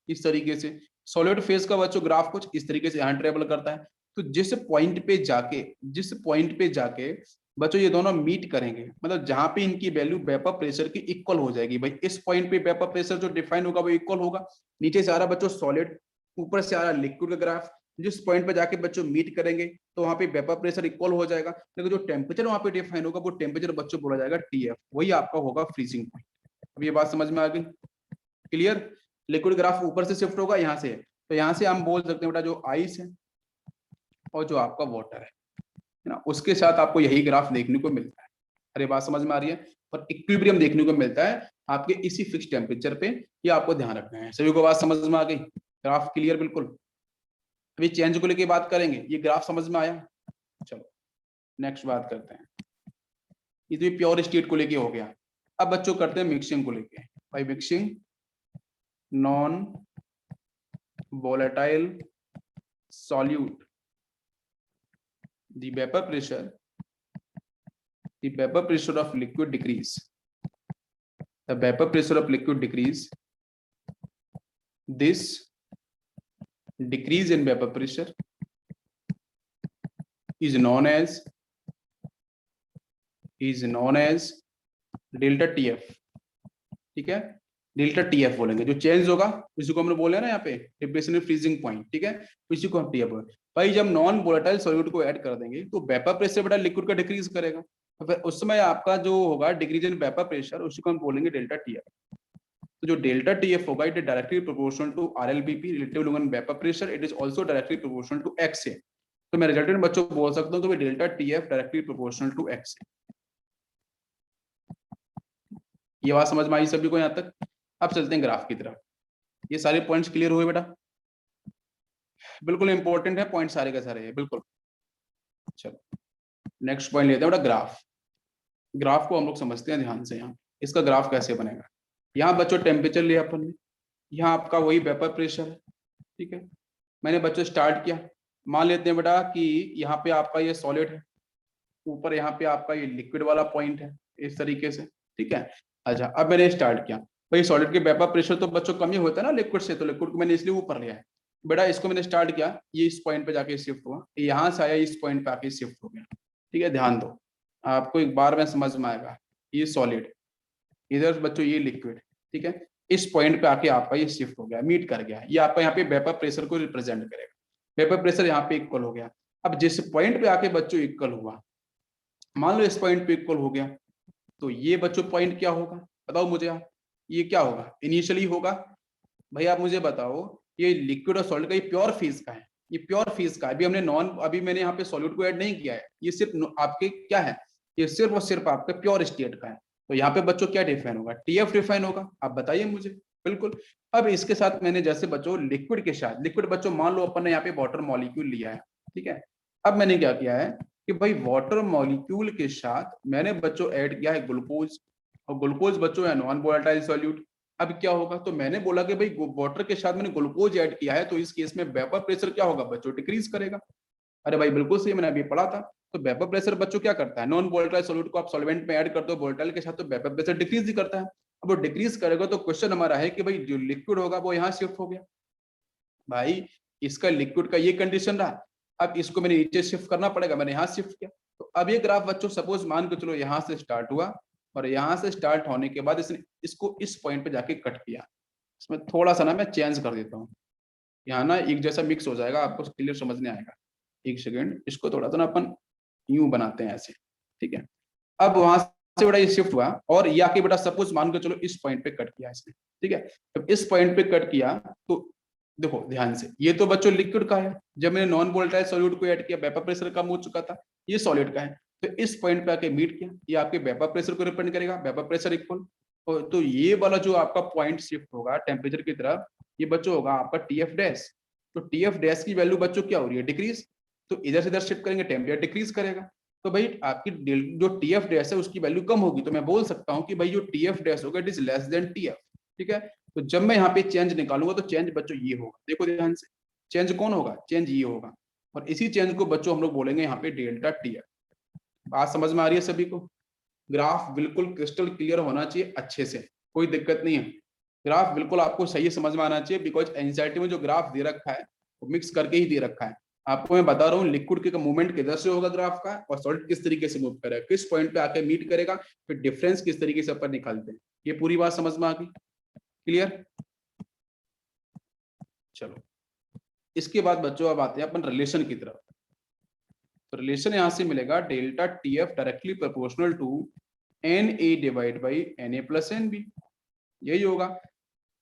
इस तरीके से। सॉलिड फेज का बच्चों ग्राफ कुछ इस तरीके से यहाँ ट्रेवल करता है। तो जिस पॉइंट पे जाके बच्चों ये दोनों मीट करेंगे, मतलब जहां पे इनकी वैल्यू वेपर प्रेशर की इक्वल हो जाएगी, भाई इस पॉइंट पे वेपर प्रेशर जो डिफाइन होगा वो इक्वल होगा। नीचे से आ रहा बच्चों सॉलिड, ऊपर से आ रहा लिक्विड का ग्राफ। जिस पॉइंट पे जाके बच्चों मीट करेंगे तो वहां पे वेपर प्रेशर इक्वल हो जाएगा, लेकिन जो टेम्परेचर वहां पे डिफाइन होगा वो टेम्परेचर बच्चों बोला जाएगा टीएफ, वही आपका होगा फ्रीजिंग पॉइंट। अब ये बात समझ में आ गई, क्लियर। लिक्विड ग्राफ ऊपर से शिफ्ट होगा यहाँ से, तो यहाँ से हम बोल सकते हैं बेटा जो आइस है और जो आपका वाटर है ना, उसके साथ आपको यही ग्राफ देखने को मिलता है। अरे बात समझ में आ रही है। और इक्विलिब्रियम देखने को मिलता है आपके इसी फिक्स टेम्परेचर पे, ये आपको ध्यान रखना है। सभी को बात समझ में आ गई, ग्राफ क्लियर बिल्कुल। अभी चेंज को लेके बात करेंगे, ये ग्राफ समझ में आया। चलो नेक्स्ट बात करते हैं, ये तो प्योर स्टेट को लेके हो गया। अब बच्चों करते हैं मिक्सिंग को लेके। भाई mixing non volatile solute, the vapor pressure of liquid decrease, the vapour pressure of liquid decrease, this decrease in vapor pressure is known as delta TF. ठीक है, डेल्टा टीएफ बोलेंगे, जो चेंज होगा इसी को हमने बोले ना यहाँ पे डिप्रेशन फ्रीजिंग पॉइंट। ठीक है, इसी को हम टीएफ बोले। भाई जब नॉन वोलेटाइल सॉल्यूट को ऐड कर देंगे तो वेपर प्रेशर बेटा लिक्विड का डिक्रीज करेगा, तो फिर उस समय आपका जो होगा डिक्रीज इन वेपर प्रेशर, उसी को हम बोलेंगे डेल्टा टीएफ। तो जो डेल्टा टीएफ होगा it is directly proportional to RLVP, relative lowering vapour pressure, it is also directly proportional to X. तो मैं रिजल्टेंट बच्चों को बोल सकता हूं तो delta TF directly proportional to X. ये बात समझ में आई सभी को यहाँ तक? अब चलते हैं ग्राफ की तरफ। ये सारे पॉइंट्स क्लियर हुए बेटा? बिल्कुल इंपॉर्टेंट है पॉइंट सारे के सारे है, बिल्कुल। चलो नेक्स्ट पॉइंट लेते हैं बेटा, ग्राफ। ग्राफ को हम लोग समझते हैं ध्यान से। यहाँ इसका ग्राफ कैसे बनेगा? यहाँ बच्चों टेम्परेचर लिया अपन ने, यहाँ आपका वही वेपर प्रेशर है। ठीक है, मैंने बच्चों स्टार्ट किया, मान लेते हैं बेटा कि यहाँ पे आपका ये सॉलिड है, ऊपर यहाँ पे आपका ये लिक्विड वाला पॉइंट है, इस तरीके से। ठीक है, अच्छा अब मैंने स्टार्ट किया, भाई सॉलिड के वेपर प्रेशर तो बच्चों कम ही होता है ना लिक्विड से, तो लिक्विड को मैंने इसलिए ऊपर लिया है बेटा। इसको मैंने स्टार्ट किया, ये इस पॉइंट पे जाके शिफ्ट हुआ, यहाँ से आया इस पॉइंट पे आके शिफ्ट हो गया। ठीक है, ध्यान दो, आपको एक बार में समझ में आएगा। ये सॉलिड, इधर बच्चों ये लिक्विड। ठीक है, इस पॉइंट पे आके आपका ये शिफ्ट हो गया, मीट कर गया। ये आपका यहाँ पे वेपर प्रेशर को रिप्रेजेंट करेगा, वेपर प्रेशर यहाँ पे इक्वल हो गया। अब जिस पॉइंट पे आके बच्चों इक्वल हुआ, मान लो इस पॉइंट पे इक्वल हो गया, तो ये बच्चों पॉइंट क्या होगा बताओ मुझे आप? ये क्या होगा? इनिशियली होगा। भाई आप मुझे बताओ, ये लिक्विड और सॉलिड का ये प्योर फेज का है, ये प्योर फेज का है। अभी मैंने यहाँ पे सॉलिड को ऐड नहीं किया है, ये सिर्फ आपके क्या है, ये सिर्फ और सिर्फ आपका प्योर स्टेट का है। तो यहाँ पे बच्चों क्या डिफाइन होगा? टीएफ डिफाइन होगा। आप बताइए मुझे। बिल्कुल। अब इसके साथ मैंने जैसे बच्चों लिक्विड के साथ, लिक्विड बच्चों मान लो अपन ने यहाँ पे वाटर मॉलिक्यूल लिया है। ठीक है, अब मैंने क्या किया है कि भाई वाटर मॉलिक्यूल के साथ मैंने बच्चों ऐड किया है ग्लूकोज, और ग्लूकोज बच्चों है नॉन वोलेटाइल सॉल्यूट। अब क्या होगा? तो मैंने बोला कि भाई वाटर के साथ मैंने ग्लूकोज ऐड किया है, तो इस केस में वेपर प्रेशर क्या होगा बच्चों? डिक्रीज करेगा। अरे भाई बिल्कुल सही, मैंने अभी पढ़ा था। तो वेपर प्रेशर बच्चों क्या करता है? नॉन वोलेटाइल सॉल्यूट को आप सॉल्वेंट में ऐड कर दो वोलेटाइल के साथ, तो वेपर प्रेशर डिक्रीज ही करता है। अब वो डिक्रीज करेगा तो क्वेश्चन हमारा है कि भाई जो लिक्विड होगा वो यहाँ शिफ्ट हो गया। भाई इसका लिक्विड का ये कंडीशन रहा, अब इसको मैंने नीचे शिफ्ट करना पड़ेगा, मैंने यहाँ शिफ्ट किया। तो अब ये ग्राफ बच्चों सपोज मान के चलो यहाँ से स्टार्ट हुआ, और यहाँ से स्टार्ट होने के बाद इसने इसको इस पॉइंट पे जाके कट किया। इसमें थोड़ा सा ना मैं चेंज कर देता हूँ, यहाँ ना एक जैसा मिक्स हो जाएगा, आपको क्लियर समझने आएगा। एक सेकेंड, इसको थोड़ा सा ना अपन यूं बनाते हैं ऐसे। ठीक है, अब वहां से बेटा ये शिफ्ट हुआ, और ये आके बेटा सपोज मान के चलो इस पॉइंट पे कट किया इसने। ठीक है, जब इस पॉइंट पे कट किया तो देखो ध्यान से, ये तो बच्चों लिक्विड का है, जब मैंने नॉन वोलेटाइल सॉल्यूट को ऐड किया वेपर प्रेशर कम हो चुका था, ये सॉलिड का है। तो इस पॉइंट पे आके मीट किया, ये आपके वेपर प्रेशर को रिप्रेजेंट करेगा, वेपर प्रेशर इक्वल। तो ये वाला जो आपका पॉइंट शिफ्ट होगा टेम्परेचर की तरफ, ये बच्चों होगा आपका टीएफ डैश। तो टीएफ डैश की वैल्यू बच्चों क्या हो रही है? डिक्रीज। तो इधर से इधर शिफ्ट करेंगे, टेम्परेचर डिक्रीज करेगा। तो भाई आपकी जो टीएफ डैश है उसकी वैल्यू कम होगी, तो मैं बोल सकता हूँ कि भाई जो टीएफ डैश होगा it is less than TF. ठीक है, तो जब मैं यहाँ पे चेंज निकालूंगा तो चेंज बच्चों ये होगा, देखो ध्यान से, चेंज कौन होगा? चेंज ये होगा, और इसी चेंज को बच्चों हम लोग बोलेंगे यहाँ पे डेल्टा टीएफ। बात समझ में आ रही है सभी को? ग्राफ बिल्कुल क्रिस्टल क्लियर होना चाहिए अच्छे से, कोई दिक्कत नहीं है। ग्राफ बिल्कुल आपको सही समझ में आना चाहिए, बिकॉज एनसीईआरटी में जो ग्राफ दे रखा है वो मिक्स करके ही दे रखा है। आपको मैं बता रहा हूँ लिक्विड के मूवमेंट किधर से होगा ग्राफ का, और सॉलिड किस तरीके से मूव करेगा, किस पॉइंट पे आके मीट करेगा, फिर डिफरेंस किस तरीके से अपन निकालते हैं। ये पूरी बात समझ में आ गई? क्लियर? चलो इसके बाद बच्चों अब आते हैं अपन रिलेशन की तरफ। तो रिलेशन यहां से मिलेगा delta TF directly proportional to N A divide by N A plus N B, यही होगा।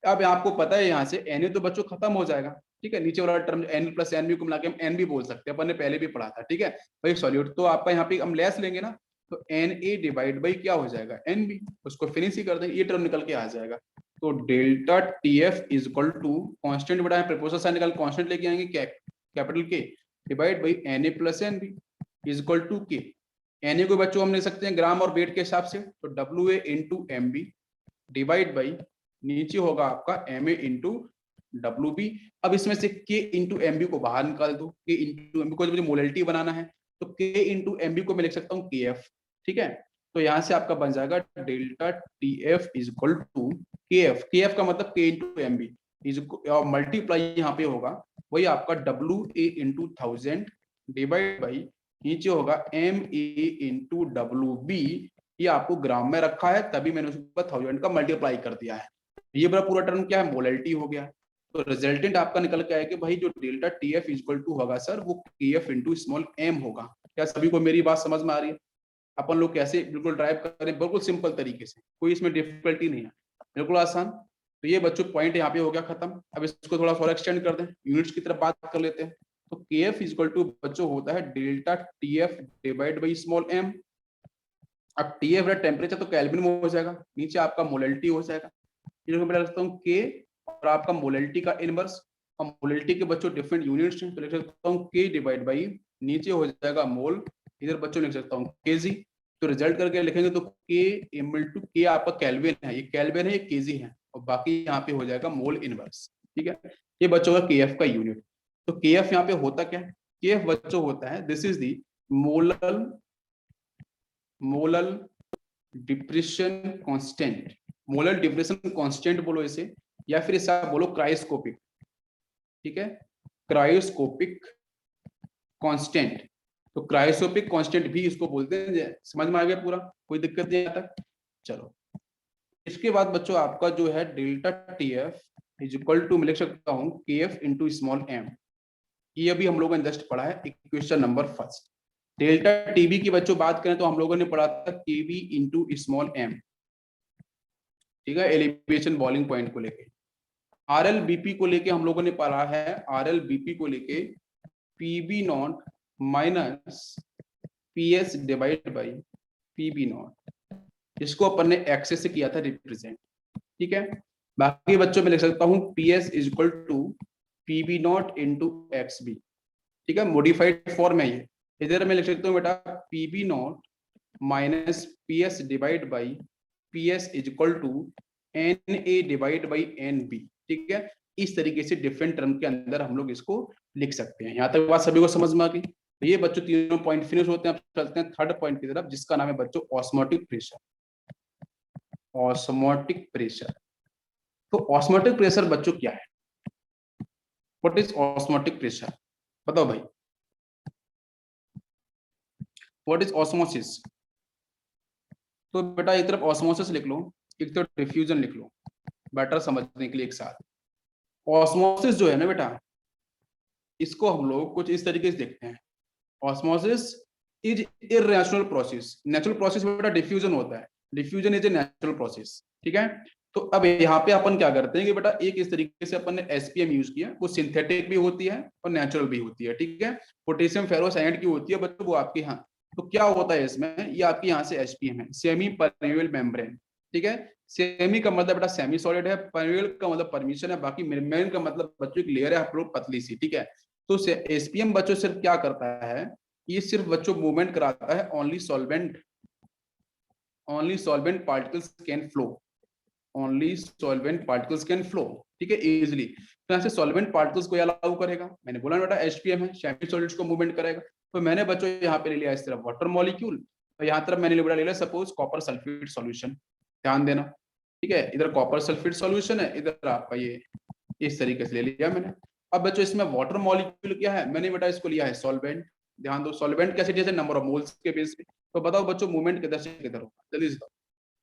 अब आपको पता है यहाँ से एन ए तो बच्चों खत्म हो जाएगा। ठीक है, नीचे वाला term N plus N B को मिला के हम एन बी बोल सकते हैं, अपन ने पहले भी पढ़ा था। ठीक है भाई, सॉल्यूट तो आपका यहाँ पे हम लेस लेंगे ना, तो एन ए डिवाइड बाई क्या हो जाएगा? एन बी, उसको फिनिश ही कर देंगे, ये टर्म निकल के आ जाएगा। तो delta T F is equal to constant बढ़ाए प्रोपोर्शनल साइन निकाल कॉन्स्टेंट लेके आएंगे capital K divide by N A plus N B is equal to K. N A को बच्चों हम ले सकते हैं ग्राम और वेट के हिसाब से, तो W A into M B divide by नीचे होगा आपका M A into W B. अब इसमें से के इंटू एम बी को बाहर निकाल दो, के इंटू एम बी को मुझे मोलैलिटी बनाना है, तो के इंटू एम बी को मैं लिख सकता हूँ के एफ। ठीक है, तो यहाँ से आपका बन जाएगा delta T F is equal to K F, K F का मतलब K into M B is multiply यहाँ पे होगा वही आपका W A into 1000 divide by नीचे होगा M A into W B, ये आपको ग्राम में रखा है तभी मैंने उसके ऊपर 1000 का मल्टीप्लाई कर दिया है। ये पूरा टर्म क्या है, मोलैलिटी हो गया। तो रिजल्टेंट आपका निकल के आया कि भाई जो delta T F equal to होगा सर वो K F into small M होगा। क्या सभी को मेरी बात समझ में आ रही है? अपन लोग कैसे बिल्कुल ड्राइव करें, बिल्कुल सिंपल तरीके से, कोई इसमें डिफिकल्टी नहीं है, बिल्कुल आसान। तो ये बच्चों पॉइंट यहाँ पे हो गया खत्म। अब इसको थोड़ा सा एक्सटेंड कर दें, यूनिट्स की तरफ बात कर लेते हैं। तो के एफ इक्वल टू बच्चों होता है delta T F divide by small M. अब टी एफ टेम्परेचर तो केल्विन में हो जाएगा, नीचे आपका मोलैलिटी हो जाएगा, मैं लिखता हूँ के और आपका मोलैलिटी का इनवर्स। और मोलैलिटी के बच्चों डिफरेंट यूनिट्स हैं तो लिख सकता हूँ के डिवाइड बाई नीचे हो जाएगा मोल, इधर बच्चों लिख सकता हूँ केजी। तो रिजल्ट करके लिखेंगे तो के एम टू के आपका केल्विन है, ये केल्विन है, ये केजी है, और बाकी यहाँ पे हो जाएगा मोल इनवर्स। ठीक है, ये बच्चों का के एफ का यूनिट। तो के एफ यहाँ पे होता क्या है, के एफ बच्चों होता है this is the molal depression constant. Molar depression constant बोलो इसे, या फिर इसे आप बोलो क्रायोस्कोपिक। ठीक है, क्रायोस्कोपिक कांस्टेंट। तो क्रायोस्कोपिक कांस्टेंट भी इसको बोलते हैं। समझ में आ गया पूरा, कोई दिक्कत नहीं आता? चलो, इसके बाद बच्चों आपका जो है delta T F is equal to मैं लिख सकता हूं के एफ इंटू स्मॉल एम। ये अभी हम लोगों ने जस्ट पढ़ा है equation number first. Delta TB की बच्चों बात करें तो हम लोगों ने पढ़ा था केबी इंटू स्मॉल एम। ठीक है, एलिवेशन बॉइलिंग पॉइंट को लेके। आरएल बीपी को लेके हम लोगों ने पढ़ा है, आरएल बीपी को लेके PB not minus PS divide by PB not, इसको अपन ने एक्सेस से किया था रिप्रेजेंट। ठीक है, बाकी बच्चों में लिख सकता हूं PS is equal to PB not into X B. ठीक है, मॉडिफाइड फॉर्म है ये। इधर मैं लिख सकता हूँ बेटा PB not minus PS divide by PS is equal to N A divide by N B. ठीक है, इस तरीके से डिफरेंट टर्म के अंदर हम लोग इसको लिख सकते हैं। यहाँ तक बात सभी को समझ में आ गई? तो ये बच्चों तीनों पॉइंट फिनिश होते हैं। अब चलते हैं थर्ड पॉइंट की तरफ, जिसका नाम है बच्चों ऑस्मोटिक प्रेशर। ऑस्मोटिक प्रेशर, तो ऑस्मोटिक प्रेशर बच्चों क्या है? What is osmotic pressure? बताओ भाई, व्हाट इज ऑस्मोसिस? तो बेटा एक तरफ ऑस्मोसिस लिख लो, एक तरफ डिफ्यूजन लिख लो, बेटर समझने के लिए एक साथ। ऑस्मोसिस जो है ना बेटा, इसको हम लोग कुछ इस तरीके से देखते हैं। Osmosis is irrational process. Natural process बेटा डिफ्यूजन होता है, diffusion is a natural process. ठीक है, तो अब यहाँ पे अपन क्या करते हैं कि बेटा एक इस तरीके से अपन ने एसपीएम यूज किया, वो सिंथेटिक भी होती है और नेचुरल भी होती है। ठीक है, पोटेशियम फेरोसाइनाइड की होती है बच्चों, वो आपके यहाँ। तो क्या होता है इसमें, ये आपके यहाँ से एसपीएम है, सेमी परमेबल मेम्ब्रेन। ठीक है, सेमी का मतलब बेटा सेमी सॉलिड है, परमेबल का मतलब परमिशन है, बाकी मेम्ब्रेन का मतलब बच्चों एक लेयर है आप लोग पतली सी। ठीक है, तो एसपीएम बच्चों सिर्फ क्या करता है, ये सिर्फ बच्चों मूवमेंट कराता है, only solvent particles can flow, only solvent particles can flow. ठीक है, इजीली। तो यहाँ से सॉल्वेंट पार्टिकल्स को अलाउ करेगा। मैंने बोला बेटा एचपीएम है, सेमी सॉलिड्स को मूवमेंट करेगा। तो मैंने बच्चों यहाँ पे ले लिया इस तरफ वाटर मॉलिक्यूल, और यहाँ तरफ मैंने ले लिया सपोज कॉपर सल्फेट सॉल्यूशन। ध्यान देना, ठीक है, इधर कॉपर सल्फेट सॉल्यूशन है, इधर आपका ये इस तरीके से ले लिया मैंने। अब बच्चों इसमें वाटर मॉलिक्यूल क्या है, मैंने बेटा इसको लिया है सॉल्वेंट। ध्यान दो, सॉल्वेंट कैसे जैसे नंबर ऑफ मोल्स के बेस पे। तो बताओ बच्चों मूवमेंट किधर से किधर होगा, जल्दी से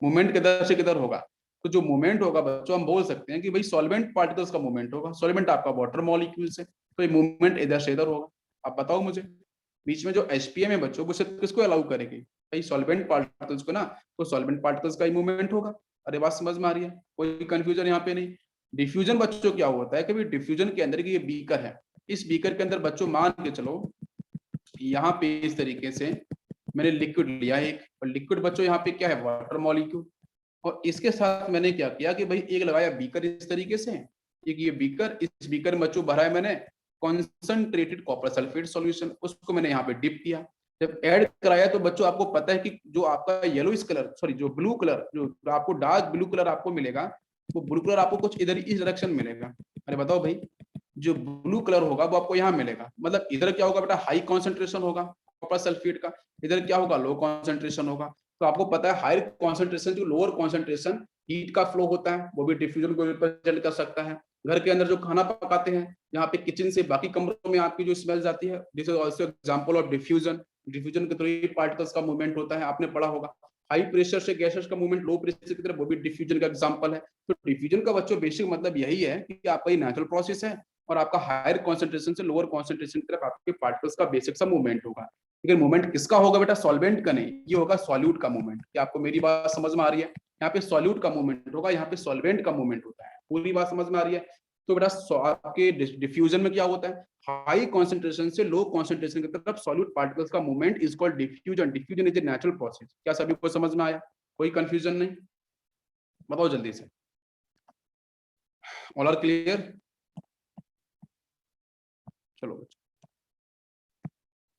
मूवमेंट किधर से किधर होगा? तो जो मूवमेंट होगा बच्चों हम बोल सकते हैं कि भाई सॉल्वेंट पार्टिकल्स का मूवमेंट होगा। सॉल्वेंट आपका वाटर मॉलिक्यूल से, तो ये मूवमेंट इधर से इधर होगा। अब बताओ मुझे, बीच में जो एचपीएम है बच्चों वो किसको अलाउ करेगी? भाई सॉल्वेंट पार्टिकल्स को ना, तो सॉल्वेंट पार्टिकल्स का ही मूवमेंट होगा। अरे बात समझ में आ रही है? कोई कंफ्यूजन यहाँ पे नहीं। डिफ्यूजन बच्चों क्या होता है कि भाई डिफ्यूजन के अंदर की ये बीकर है, इस बीकर के अंदर बच्चों मान के चलो यहाँ पे इस तरीके से मैंने लिक्विड लिया एक, और लिक्विड बच्चों यहाँ पे क्या है, वाटर मॉलिक्यूल। और इसके साथ मैंने क्या किया कि भाई एक लगाया बीकर इस तरीके से, एक ये बीकर, इस बीकर में बच्चों भरा है मैंने कॉन्सनट्रेटेड कॉपर सल्फेट सॉल्यूशन, उसको मैंने यहाँ पे डिप किया। जब ऐड कराया तो बच्चों आपको पता है कि जो आपका येलोइश कलर, सॉरी जो ब्लू कलर, जो आपको डार्क ब्लू कलर आपको मिलेगा, वो ब्लू कलर आपको कुछ इधर इस डायरेक्शन मिलेगा। अरे बताओ भाई, जो ब्लू कलर होगा वो आपको यहाँ मिलेगा, मतलब इधर क्या होगा बेटा, हाई कॉन्सेंट्रेशन होगा कॉपर सल्फेट का, इधर क्या होगा, लो कॉन्सेंट्रेशन होगा। तो आपको पता है हायर कॉन्सेंट्रेशन जो लोअर कॉन्सेंट्रेशन हीट का फ्लो होता है वो भी डिफ्यूजन को रिप्रेजेंट कर सकता है। घर के अंदर जो खाना पकाते हैं, यहाँ पे किचन से बाकी कमरों में आपकी जो स्मेल जाती है, this is also example of diffusion. Diffusion के थ्रू हीट पार्टिकल्स का मूवमेंट होता है, आपने पढ़ा होगा। हाई प्रेशर से गैसेस का मूवमेंट लो प्रेशर की तरफ, वो भी डिफ्यूजन का एग्जांपल है। तो डिफ्यूजन का बच्चों बेसिक मतलब यही है कि आपका ये नेचुरल प्रोसेस है और आपका हायर कॉन्सेंट्रेशन से लोअर कॉन्सेंट्रेशन की तरफ आपके पार्टिकल्स का बेसिक सा मूवमेंट होगा। लेकिन मूवमेंट किसका होगा बेटा? सॉल्वेंट का नहीं, ये होगा सॉल्यूट का मूवमेंट। क्या आपको मेरी बात समझ में आ रही है? यहाँ पे सॉल्यूट का मूवमेंट होगा, यहाँ पे सॉल्वेंट का मूवमेंट होता है। पूरी बात समझ में आ रही है? तो बेटा आपके डिफ्यूजन में क्या होता है? हाई कॉन्सेंट्रेशन से लो कॉन्सेंट्रेशन की तरफ सॉल्यूट पार्टिकल्स का movement is called diffusion. Diffusion is a natural process. क्या सभी को समझ में आया? कोई कंफ्यूजन नहीं? बताओ जल्दी से। All are clear? चलो